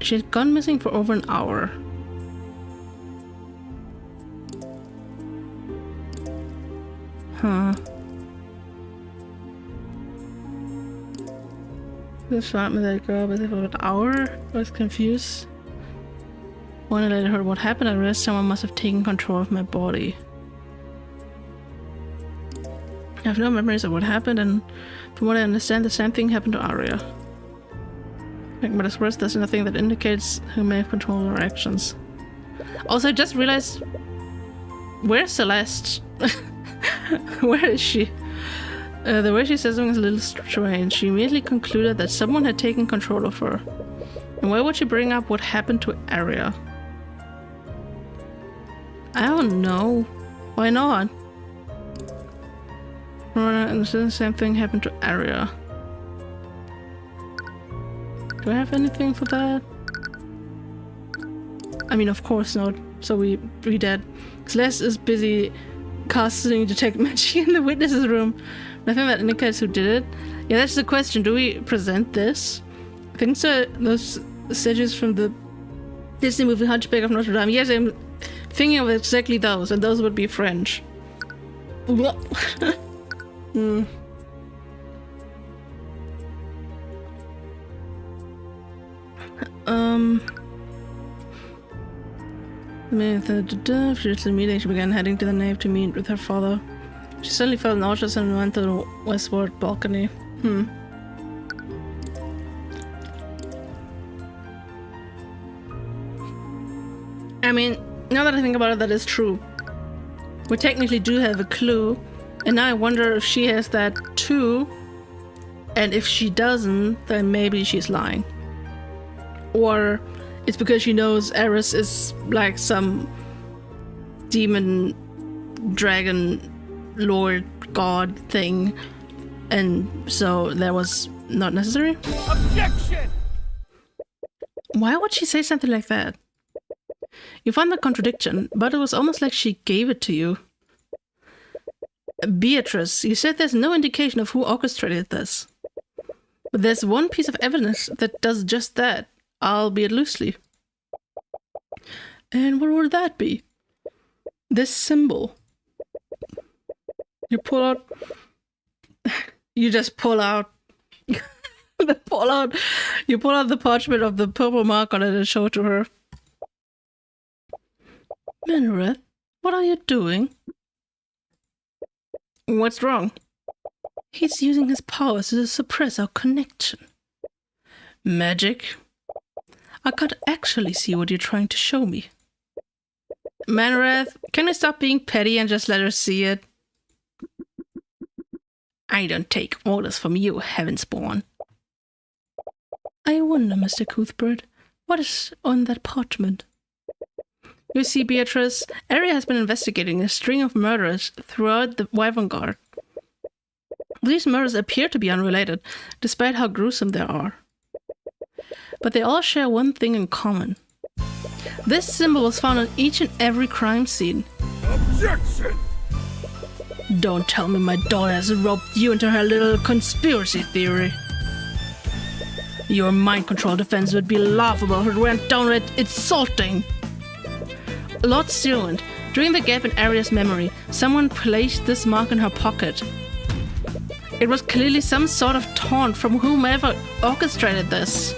she had gone missing for over an hour. Huh. This found me that girl, but for an hour? I was confused. When I later heard what happened, I realized someone must have taken control of my body. I have no memories of what happened, and from what I understand, the same thing happened to Arya. Make matters worse, there's nothing that indicates who may have controlled her actions. Also, I just realized... Where's Celeste? Where is she? The way she says something is a little strange. She immediately concluded that someone had taken control of her. And why would she bring up what happened to Arya? I don't know. Why not? And the same thing happened to Arya. Do I have anything for that? I mean, of course not. So we dead. Celeste is busy casting detect magic in the witnesses room. Nothing that indicates who did it. Yeah, that's the question. Do we present this? I think so. Those statues from the Disney movie Hunchback of Notre Dame. Yes, I'm thinking of exactly those, and those would be French. After the meeting, she began heading to the nave to meet with her father. She suddenly felt nauseous and went to the westward balcony. I mean, now that I think about it, that is true. We technically do have a clue, and now I wonder if she has that too, and if she doesn't, then maybe she's lying. Or it's because she knows Eris is like some demon, dragon, lord, god thing, and so that was not necessary. Objection! Why would she say something like that? You found the contradiction, but it was almost like she gave it to you. Beatrice, you said there's no indication of who orchestrated this. But there's one piece of evidence that does just that, albeit loosely. And what would that be? This symbol. You pull out... You just pull out... You pull out the parchment of the purple mark on it and show it to her. Manreth, what are you doing? What's wrong? He's using his powers to suppress our connection. Magic? I can't actually see what you're trying to show me. Manreth, can you stop being petty and just let her see it? I don't take orders from you, Heavensborn. I wonder, Mr. Cuthbert, what is on that parchment? You see, Beatrice, Arya has been investigating a string of murders throughout the Wyvern Guard. These murders appear to be unrelated, despite how gruesome they are. But they all share one thing in common. This symbol was found on each and every crime scene. Objection! Don't tell me my daughter has roped you into her little conspiracy theory. Your mind control defense would be laughable if it went downright insulting. Lord Stillwind, during the gap in Arya's memory, someone placed this mark in her pocket. It was clearly some sort of taunt from whomever orchestrated this.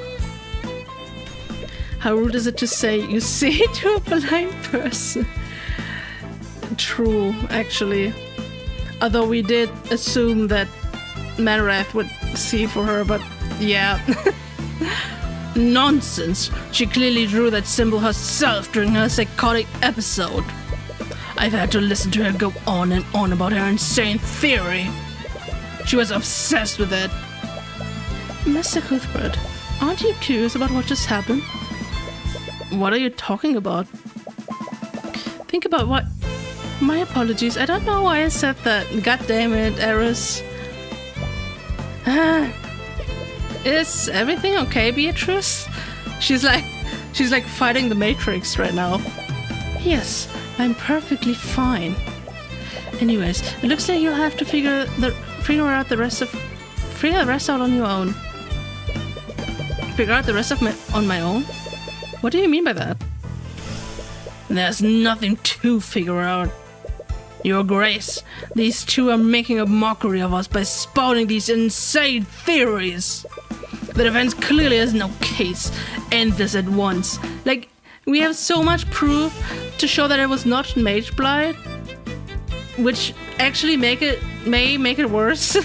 How rude is it to say you see to a blind person? True, actually. Although we did assume that Manreth would see for her, but yeah. Nonsense! She clearly drew that symbol herself during her psychotic episode. I've had to listen to her go on and on about her insane theory. She was obsessed with it. Mr. Cuthbert, aren't you curious about what just happened? What are you talking about? Think about what... My apologies, I don't know why I said that. God damn it, Eris. Is everything okay, Beatrice? She's like fighting the Matrix right now. Yes, I'm perfectly fine. Anyways, it looks like you'll have to figure the rest out on your own. Figure out the rest of on my own? What do you mean by that? There's nothing to figure out. Your Grace, these two are making a mockery of us by spouting these insane theories. The defense clearly has no case. End this at once. Like, we have so much proof to show that it was not Mage Blight, which actually may make it worse.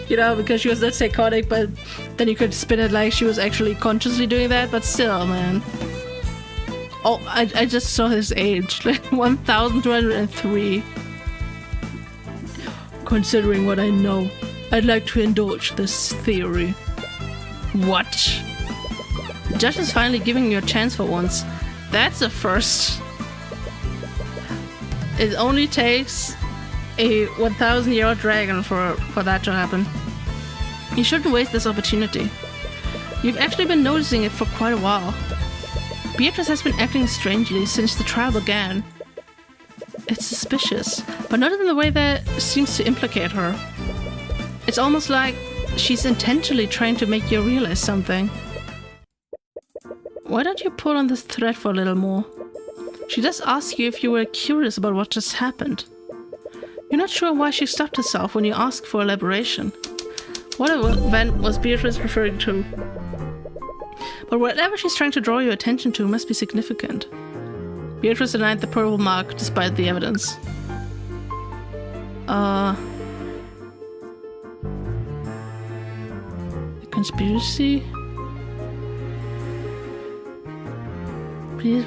You know, because she was not psychotic, but then you could spin it like she was actually consciously doing that, but still, man. Oh, I just saw his age, like 1,203. Considering what I know, I'd like to indulge this theory. What? The judge is finally giving you a chance for once. That's a first. It only takes a 1,000-year-old dragon for that to happen. You shouldn't waste this opportunity. You've actually been noticing it for quite a while. Beatrice has been acting strangely since the trial began. It's suspicious, but not in the way that seems to implicate her. It's almost like she's intentionally trying to make you realize something. Why don't you pull on this thread for a little more? She does ask you if you were curious about what just happened. You're not sure why she stopped herself when you asked for elaboration. What event was Beatrice referring to? But whatever she's trying to draw your attention to must be significant. Beatrice denied the purple mark despite the evidence. The conspiracy? Please...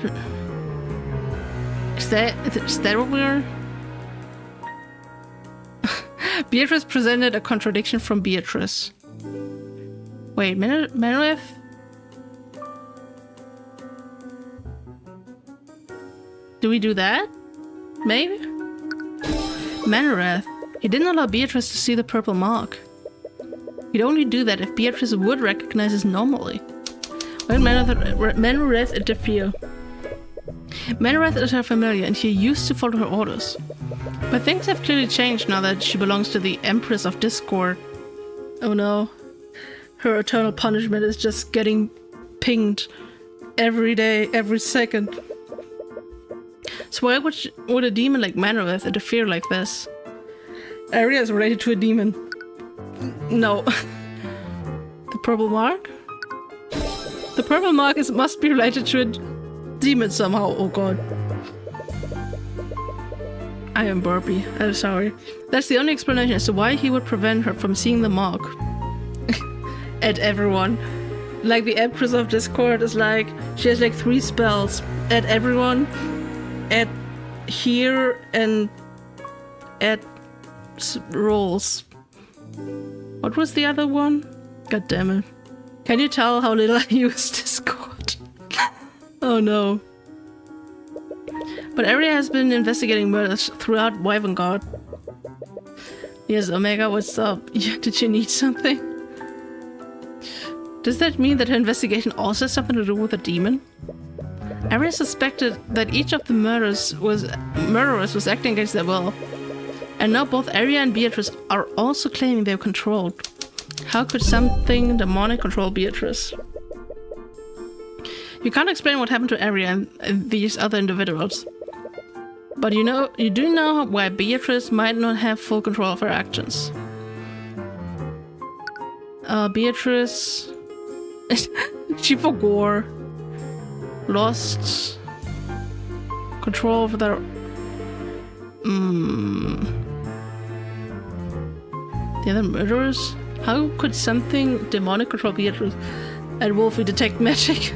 Is that what we're... Beatrice presented a contradiction from Beatrice. Wait, Manolith? Do we do that? Maybe? Manolith. He didn't allow Beatrice to see the purple mark. He'd only do that if Beatrice would recognize it normally. Why did Manolith interfere? Manolith is her familiar and she used to follow her orders. But things have clearly changed now that she belongs to the Empress of Discord. Oh no. Her eternal punishment is just getting pinged every day, every second. So why would a demon like Manolith interfere like this? Aria is related to a demon. No. The purple mark? The purple mark must be related to a demon somehow. Oh god. I am burpy. I'm sorry. That's the only explanation as to why he would prevent her from seeing the mark. At everyone. Like the Empress of Discord is like, she has like 3 spells. At everyone, at here, and at rolls. What was the other one? God damn it. Can you tell how little I use Discord? Oh no. But Aria has been investigating murders throughout Wyvern. Yes, Omega, what's up? Did you need something? Does that mean that her investigation also has something to do with a demon? Aria suspected that each of the murderers was acting against their will. And now both Aria and Beatrice are also claiming they're controlled. How could something demonic control Beatrice? You can't explain what happened to Aria and these other individuals. But you do know why Beatrice might not have full control of her actions. Beatrice... she forgot. Lost control over their... The other murderers? How could something demonic control Beatrice? And Wolfie detect magic?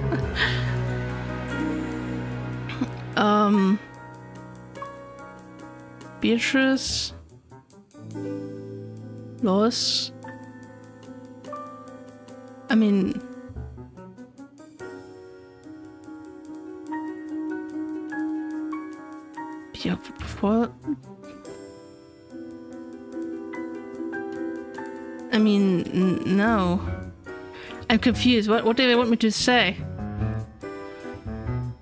Beatrice... Lost... I mean... Yeah, before... I mean, no. I'm confused. What do they want me to say?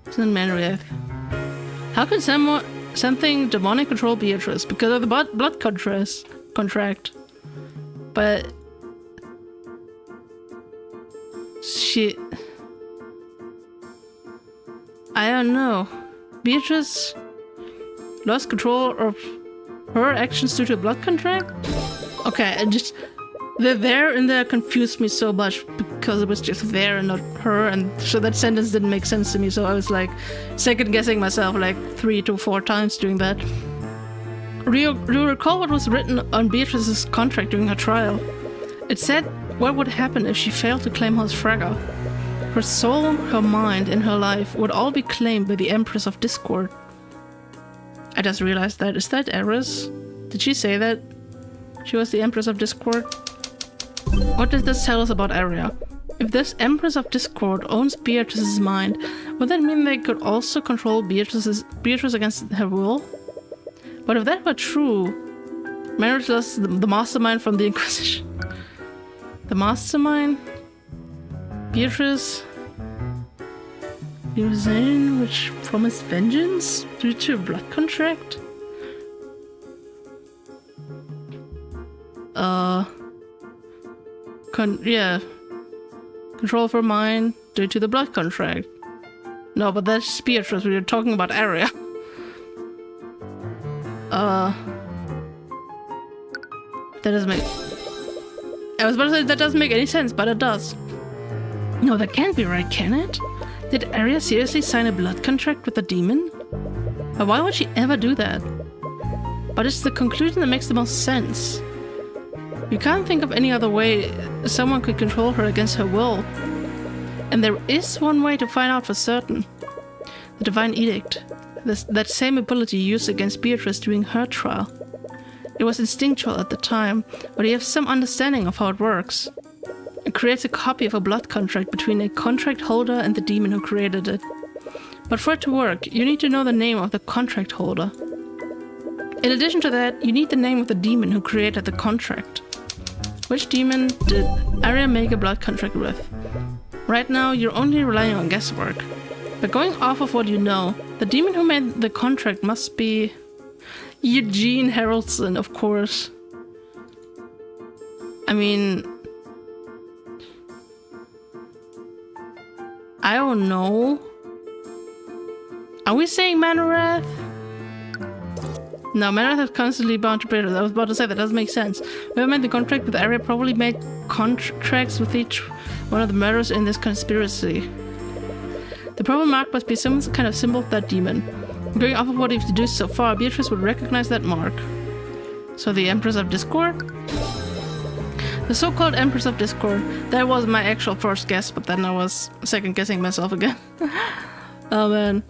Isn't Manriath. How can something demonic control Beatrice? Because of the blood contract. But... Shit. I don't know. Beatrice lost control of her actions due to a blood contract? Okay, the there and there confused me so much because it was just there and not her, and so that sentence didn't make sense to me, so I was like second guessing myself like 3 to 4 times doing that. Do you recall what was written on Beatrice's contract during her trial? It said what would happen if she failed to claim House Fragga. Her soul, her mind, and her life would all be claimed by the Empress of Discord. I just realized that. Is that Eris? Did she say that? She was the Empress of Discord? What does this tell us about Aria? If this Empress of Discord owns Beatrice's mind, would that mean they could also control Beatrice against her will? But if that were true, Merit lost the mastermind from the Inquisition. The mastermind? Beatrice? Which promised vengeance due to a blood contract? Yeah. Control of her mind due to the blood contract. No, but that's Beatrice. We were talking about Aria. That doesn't make... I was about to say that doesn't make any sense, but it does. No, that can't be right, can it? Did Aria seriously sign a blood contract with a demon? But why would she ever do that? But it's the conclusion that makes the most sense. You can't think of any other way someone could control her against her will. And there is one way to find out for certain. The Divine Edict. that same ability used against Beatrice during her trial. It was instinctual at the time, but he has some understanding of how it works. It creates a copy of a blood contract between a contract holder and the demon who created it. But for it to work, you need to know the name of the contract holder. In addition to that, you need the name of the demon who created the contract. Which demon did Arya make a blood contract with? Right now, you're only relying on guesswork. But going off of what you know, the demon who made the contract must be Eugene Haraldson, of course. I mean, I don't know. Are we saying Manwrath? No, Manwrath is constantly bound to Beatrice. I was about to say that doesn't make sense. Whoever made the contract with Arya probably made contracts with each one of the murderers in this conspiracy. The proper mark must be some kind of symbol of that demon. Going off of what we've deduced so far, Beatrice would recognize that mark. So the Empress of Discord? The so-called Empress of Discord. That was my actual first guess, but then I was second-guessing myself again. Oh man.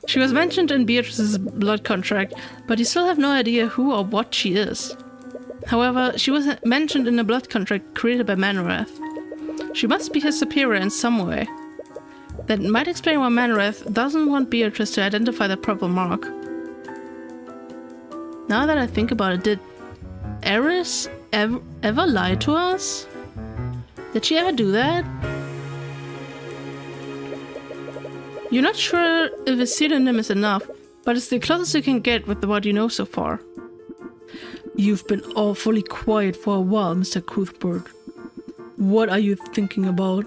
She was mentioned in Beatrice's blood contract, but you still have no idea who or what she is. However, she was mentioned in a blood contract created by Manwrath. She must be his superior in some way. That might explain why Manwrath doesn't want Beatrice to identify the proper mark. Now that I think about it, did Eris ever lie to us? Did she ever do that? You're not sure if a pseudonym is enough, but it's the closest you can get with what you know so far. You've been awfully quiet for a while, Mr. Cuthbert. What are you thinking about?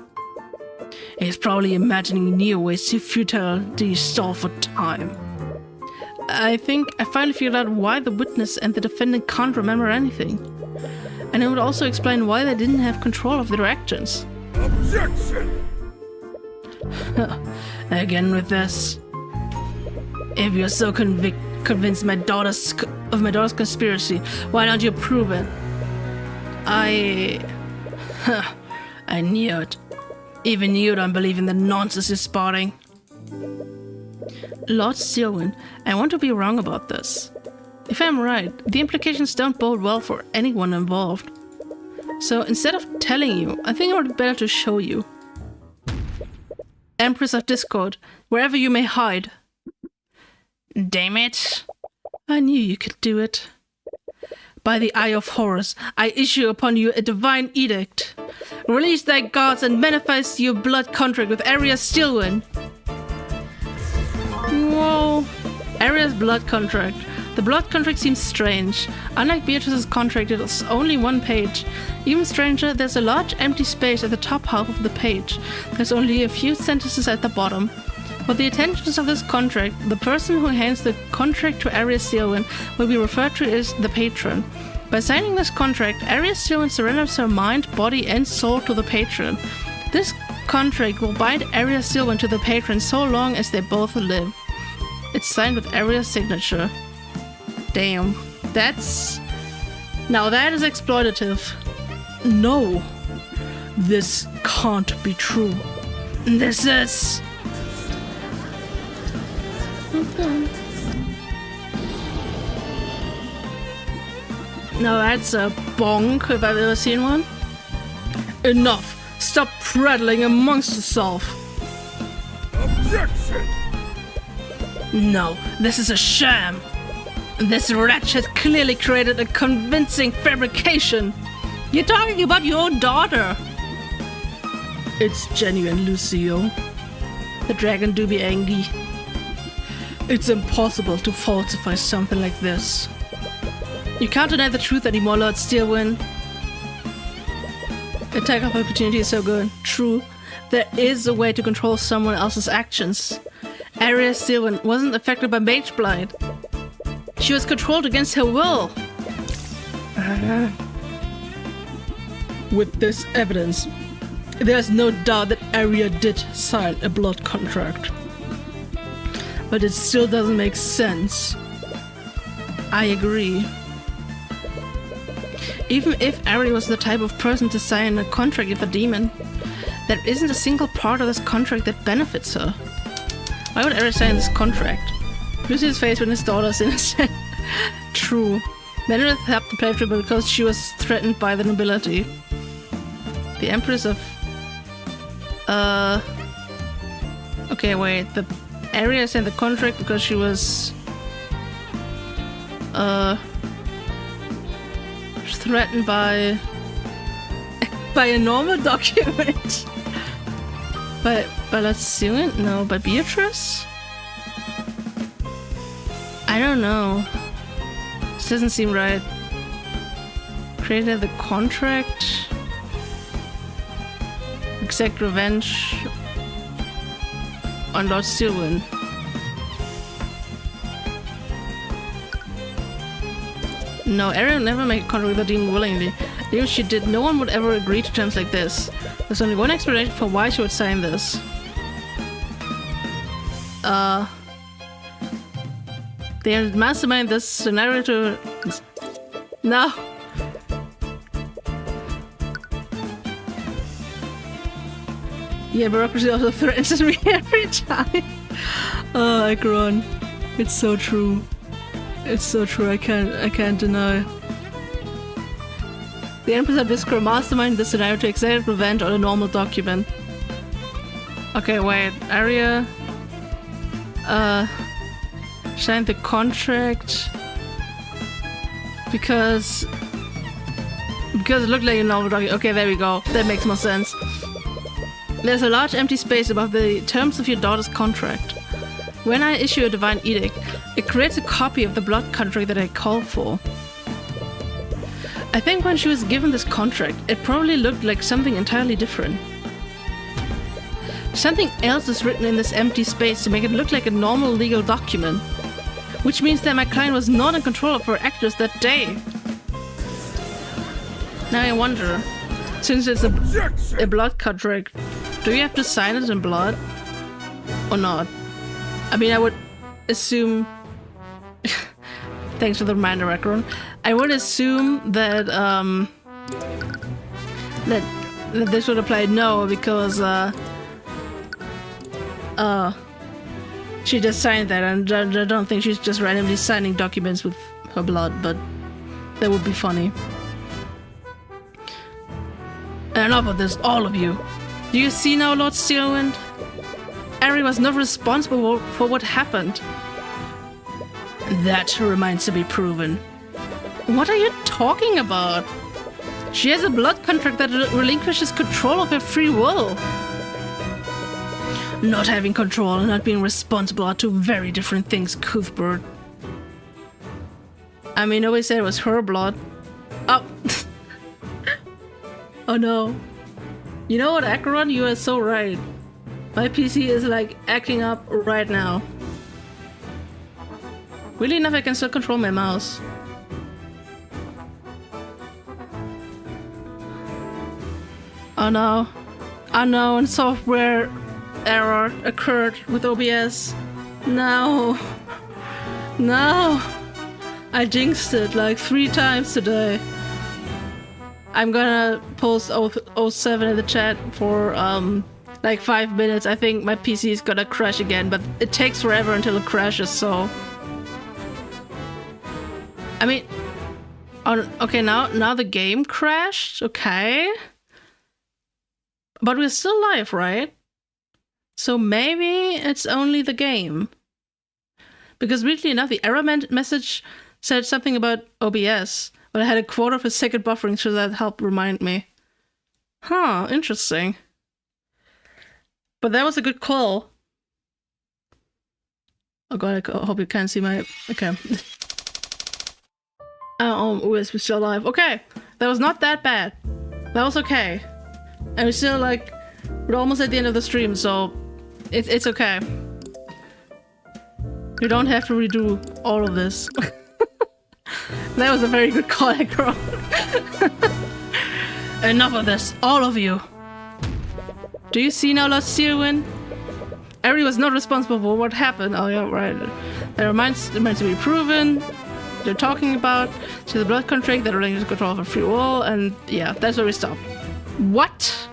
He's probably imagining new ways to futilely stall for time. I think I finally figured out why the witness and the defendant can't remember anything. And it would also explain why they didn't have control of their actions. Objection! Again with this. If you're so convinced of my daughter's conspiracy, why don't you prove it? I knew it. Even you don't believe in the nonsense you're spouting. Lord Steelwind, I want to be wrong about this. If I'm right, the implications don't bode well for anyone involved. So instead of telling you, I think it would be better to show you. Empress of Discord, wherever you may hide. Damn it. I knew you could do it. By the Eye of Horus, I issue upon you a divine edict. Release thy gods and manifest your blood contract with Arya Steelwind. Whoa. Arya's blood contract. The blood contract seems strange. Unlike Beatrice's contract, it is only one page. Even stranger, there's a large empty space at the top half of the page. There's only a few sentences at the bottom. For the intentions of this contract, the person who hands the contract to Arya Steelwind will be referred to as the patron. By signing this contract, Arya Steelwind surrenders her mind, body, and soul to the patron. This contract will bind Arya Steelwind to the patron so long as they both live. It's signed with Arya's signature. Damn. Now that is exploitative. No. This can't be true. This is... Now that's a bonk if I've ever seen one. Enough! Stop prattling amongst yourself! Objection! No, this is a sham! This wretch has clearly created a convincing fabrication! You're talking about your own daughter! It's genuine, Lucio. The dragon do be angry. It's impossible to falsify something like this. You can't deny the truth anymore, Lord Steelwind. Attack of opportunity is so good. True, there is a way to control someone else's actions. Arya Steelwind wasn't affected by mage blight. She was controlled against her will. With this evidence, there's no doubt that Arya did sign a blood contract. But it still doesn't make sense. I agree. Even if Arya was the type of person to sign a contract with a demon, there isn't a single part of this contract that benefits her. Why would Arya sign this contract? Lucy's face when his daughter's innocent. True. Meredith helped the play tribute because she was threatened by the nobility. The Empress of... Okay, wait. The area signed the contract because she was... threatened by... by a normal document. By Latsuin? No, by Beatrice? I don't know. This doesn't seem right. Created the contract. Exact revenge on Lord Steelwind. No, Ariel never made a contract with the demon willingly. Even if she did, no one would ever agree to terms like this. There's only one explanation for why she would sign this. They mastermind this scenario to... No! Yeah, bureaucracy also threatens me every time. Oh, Akron. It's so true. It's so true, I can't deny. The Empress of Discord mastermind this scenario to exact revenge on a normal document. Okay, wait. Arya... signed the contract... Because it looked like a normal document. Okay, there we go. That makes more sense. There's a large empty space above the terms of your daughter's contract. When I issue a divine edict, it creates a copy of the blood contract that I call for. I think when she was given this contract, it probably looked like something entirely different. Something else is written in this empty space to make it look like a normal legal document. Which means that my client was not in control of her actions that day. Now I wonder, since it's a blood contract, do you have to sign it in blood? Or not? I mean, I would assume... Thanks for the reminder, Akron. I would assume that, that this would apply no, because, she just signed that, and I don't think she's just randomly signing documents with her blood, but that would be funny. Enough of this, all of you. Do you see now, Lord Steelwind? Ari was not responsible for what happened. That remains to be proven. What are you talking about? She has a blood contract that relinquishes control of her free will. Not having control and not being responsible are two very different things, Cuthbert. I mean, nobody said it was her blood. Oh. Oh no. You know what, Acheron? You are so right. My PC is like acting up right now. Weirdly enough, I can still control my mouse. Oh no. Unknown software error occurred with OBS. No. No. I jinxed it like 3 times today. I'm gonna post 07 in the chat for like 5 minutes. I think my PC is gonna crash again, but it takes forever until it crashes, so... I mean... okay, now the game crashed, okay. But we're still live, right? So maybe it's only the game. Because weirdly enough, the error message said something about OBS, but I had a quarter of a second buffering, so that helped remind me. Huh, interesting. But that was a good call. Oh god, I hope you can't see my... Okay. Oh, we're still alive. Okay, that was not that bad. That was okay. And we're still like... We're almost at the end of the stream, so... It's okay. You don't have to redo all of this. That was a very good call, girl. Enough of this, all of you. Do you see now, Lord Steelwind? Ari was not responsible for what happened. Oh yeah, right. That reminds to be proven. They're talking about to the blood contract that relinquishes control of her free will, and yeah, that's where we stop. What?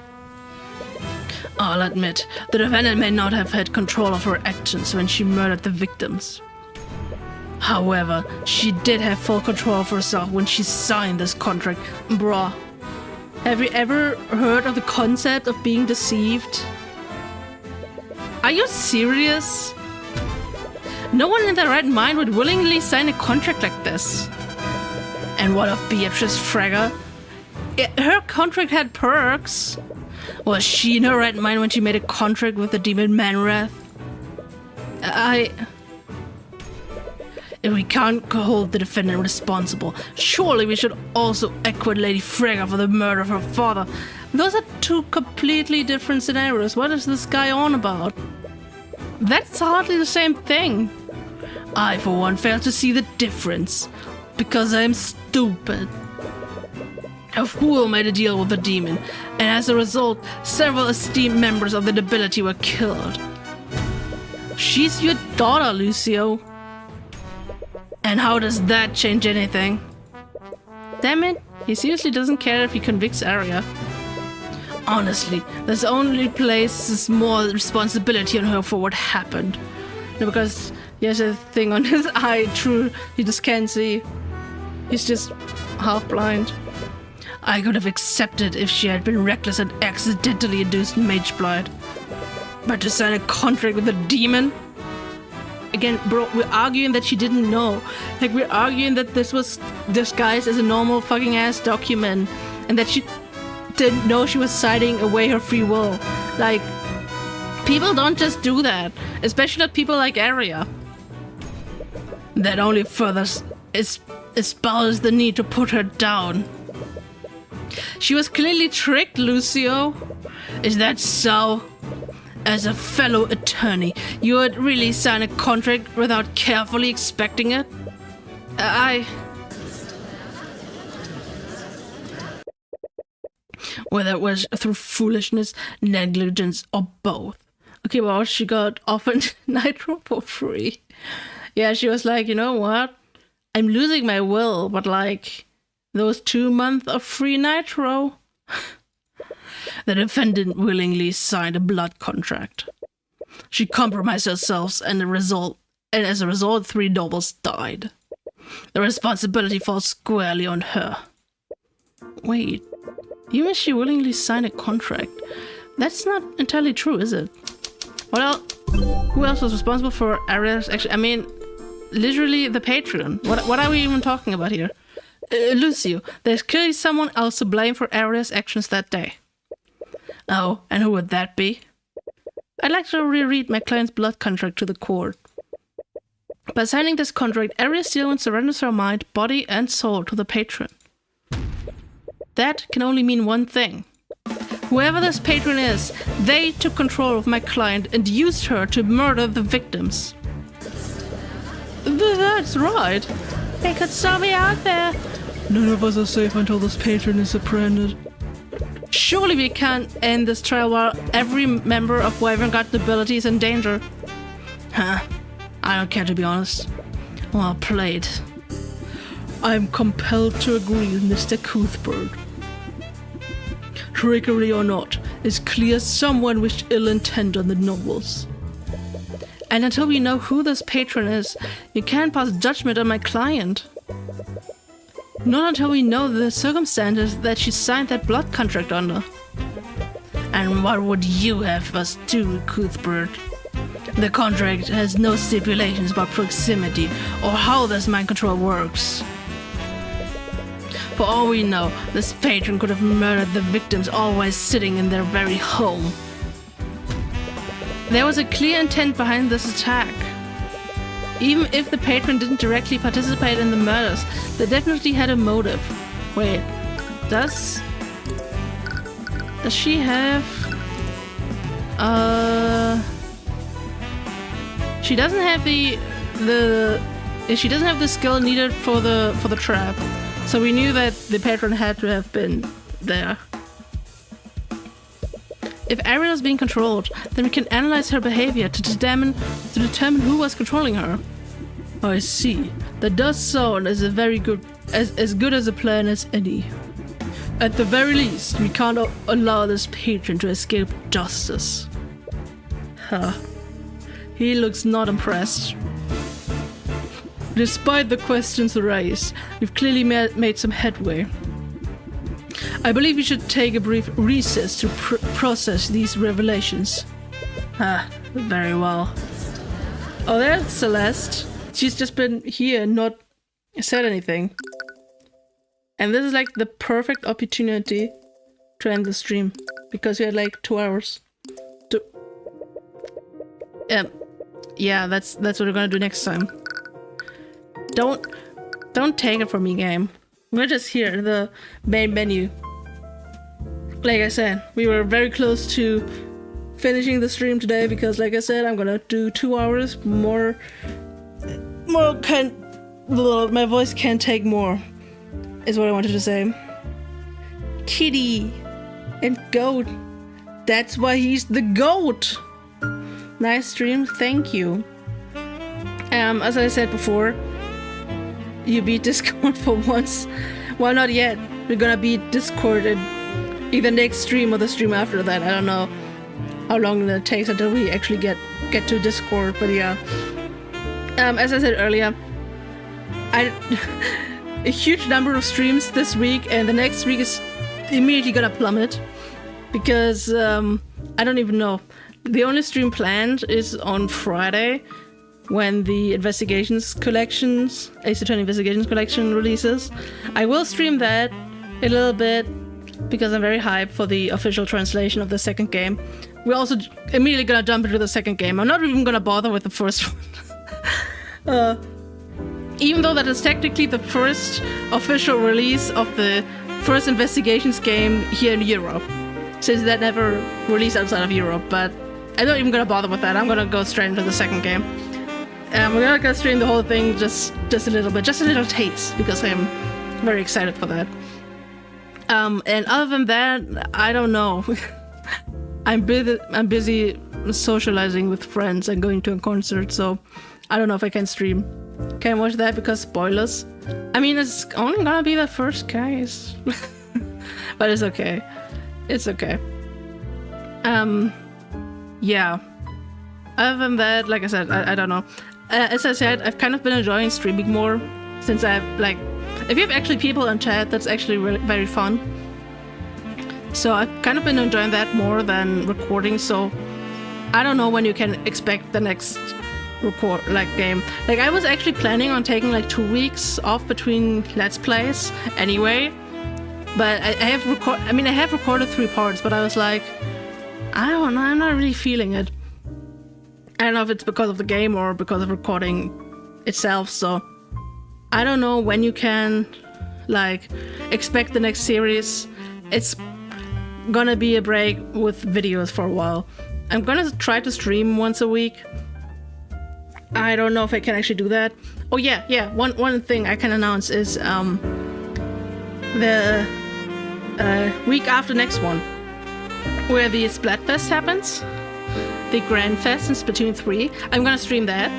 I'll admit, the defendant may not have had control of her actions when she murdered the victims. However, she did have full control of herself when she signed this contract. Bruh, have you ever heard of the concept of being deceived? Are you serious? No one in their right mind would willingly sign a contract like this. And what of Beatrice Fragger? Her contract had perks. Was she in her right mind when she made a contract with the demon Manwrath? If we can't hold the defendant responsible, surely we should also acquit Lady Fragger for the murder of her father. Those are two completely different scenarios. What is this guy on about? That's hardly the same thing. I, for one, fail to see the difference. Because I am stupid. A fool made a deal with the demon, and as a result, several esteemed members of the nobility were killed. She's your daughter, Lucio. And how does that change anything? Damn it, he seriously doesn't care if he convicts Arya. Honestly, this only places more responsibility on her for what happened. No, because he has a thing on his eye, true, he just can't see. He's just half blind. I could have accepted if she had been reckless and accidentally induced mage blight. But to sign a contract with a demon? Again, bro, we're arguing that she didn't know. Like, we're arguing that this was disguised as a normal fucking ass document. And that she didn't know she was signing away her free will. Like, people don't just do that. Especially not people like Arya. That only further espouses the need to put her down. She was clearly tricked, Lucio. Is that so? As a fellow attorney, you would really sign a contract without carefully expecting it? Whether it was through foolishness, negligence, or both. Okay, well, she got offered Nitro for free. Yeah, she was like, you know what? I'm losing my will, but like, those 2 months of free Nitro. The defendant willingly signed a blood contract. She compromised herself, and as a result, 3 nobles died. The responsibility falls squarely on her. Wait, even if she willingly signed a contract, that's not entirely true, is it? Well, who else was responsible for Arya's action? I mean, literally the patron. What are we even talking about here? Lucio, there's clearly someone else to blame for Arya's actions that day. Oh, and who would that be? I'd like to reread my client's blood contract to the court. By signing this contract, Arya Steelman surrenders her mind, body, and soul to the patron. That can only mean one thing. Whoever this patron is, they took control of my client and used her to murder the victims. That's right. They could still be out there. None of us are safe until this patron is apprehended. Surely we can't end this trial while every member of Wyvern Guard nobility is in danger. Huh. I don't care, to be honest. Well played. I'm compelled to agree with Mr. Cuthbert. Trickery or not, it's clear someone wished ill intent on the nobles. And until we know who this patron is, you can't pass judgment on my client. Not until we know the circumstances that she signed that blood contract under. And what would you have us do, Cuthbert? The contract has no stipulations about proximity or how this mind control works. For all we know, this patron could have murdered the victims always sitting in their very home. There was a clear intent behind this attack. Even if the patron didn't directly participate in the murders, they definitely had a motive. Wait, does she have... She doesn't have she doesn't have the skill needed for the trap. So we knew that the patron had to have been there. If Arya was being controlled, then we can analyze her behavior to determine who was controlling her. I see. That does sound as good as a plan as any. At the very least, we can't allow this patron to escape justice. Huh. He looks not impressed. Despite the questions raised, we've clearly made some headway. I believe we should take a brief recess to process these revelations. Very well. Oh, there's Celeste. She's just been here and not said anything. And this is like the perfect opportunity to end the stream, because we had like 2 hours. Yeah, that's what we're gonna do next time. Don't take it from me, game. We're just here in the main menu. Like I said, we were very close to finishing the stream today because, like I said, I'm gonna do 2 hours more. My voice can't take more, is what I wanted to say. Kitty and goat. That's why he's the goat. Nice stream, thank you. As I said before, you beat Discord for once. Well, not yet. We're gonna beat Discord in either next stream or the stream after that. I don't know how long it takes until we actually get to Discord, but yeah. As I said earlier, a huge number of streams this week, and the next week is immediately gonna plummet because I don't even know. The only stream planned is on Friday when the Investigations Collections, Ace Attorney Investigations Collection releases. I will stream that a little bit because I'm very hyped for the official translation of the second game. We're also immediately gonna jump into the second game. I'm not even gonna bother with the first one. Even though that is technically the first official release of the first Investigations game here in Europe, since that never released outside of Europe, but I'm not even gonna bother with that. I'm gonna go straight into the second game. We're gonna go stream the whole thing just a little bit, just a little taste, because I'm very excited for that. And other than that, I don't know. I'm busy socializing with friends and going to a concert, so I don't know if I can stream. Can I watch that because spoilers? I mean, it's only gonna be the first case. But it's okay. It's okay. Yeah. Other than that, like I said, I don't know. As I said, I've kind of been enjoying streaming more since I've, like, if you have actually people in chat, that's actually really very fun. So I've kind of been enjoying that more than recording, so I don't know when you can expect the next game. Like, I was actually planning on taking like 2 weeks off between Let's Plays anyway, but I have recorded 3 parts, but I was like, I don't know, I'm not really feeling it. I don't know if it's because of the game or because of recording itself, so I don't know when you can, like, expect the next series. It's gonna be a break with videos for a while. I'm gonna try to stream once a week. I don't know if I can actually do that. Oh yeah, one thing I can announce is the week after next one, where the Splatfest happens, the Grand Fest in Splatoon 3. I'm gonna stream that.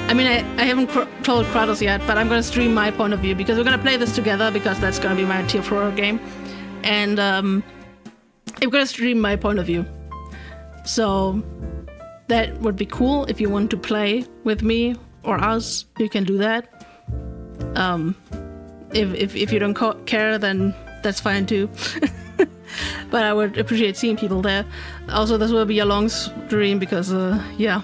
I mean, I haven't told Kratos yet, but I'm gonna stream my point of view because we're gonna play this together because that's gonna be my tier 4 game. And I'm gonna stream my point of view. So that would be cool. If you want to play with me or us, you can do that. If you don't care, then that's fine too. But I would appreciate seeing people there. Also, this will be a long stream because, yeah,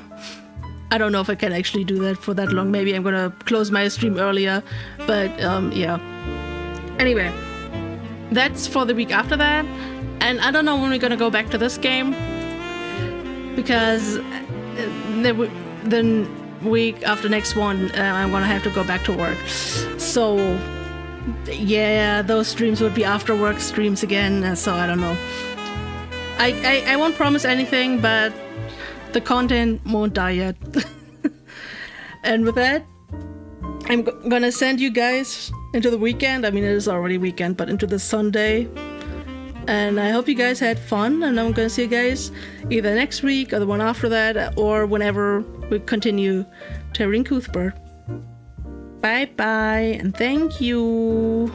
I don't know if I can actually do that for that long. Maybe I'm gonna close my stream earlier, but yeah. Anyway, that's for the week after that, and I don't know when we're gonna go back to this game because the week after next one, I'm gonna have to go back to work. So yeah, those streams would be after work streams again, so I don't know. I won't promise anything, but the content won't die yet. And with that, I'm gonna send you guys into the weekend. I mean, it is already weekend, but into the Sunday. And I hope you guys had fun, and I'm gonna see you guys either next week or the one after that, or whenever we continue Tyrion Cuthbert. Bye bye, and thank you.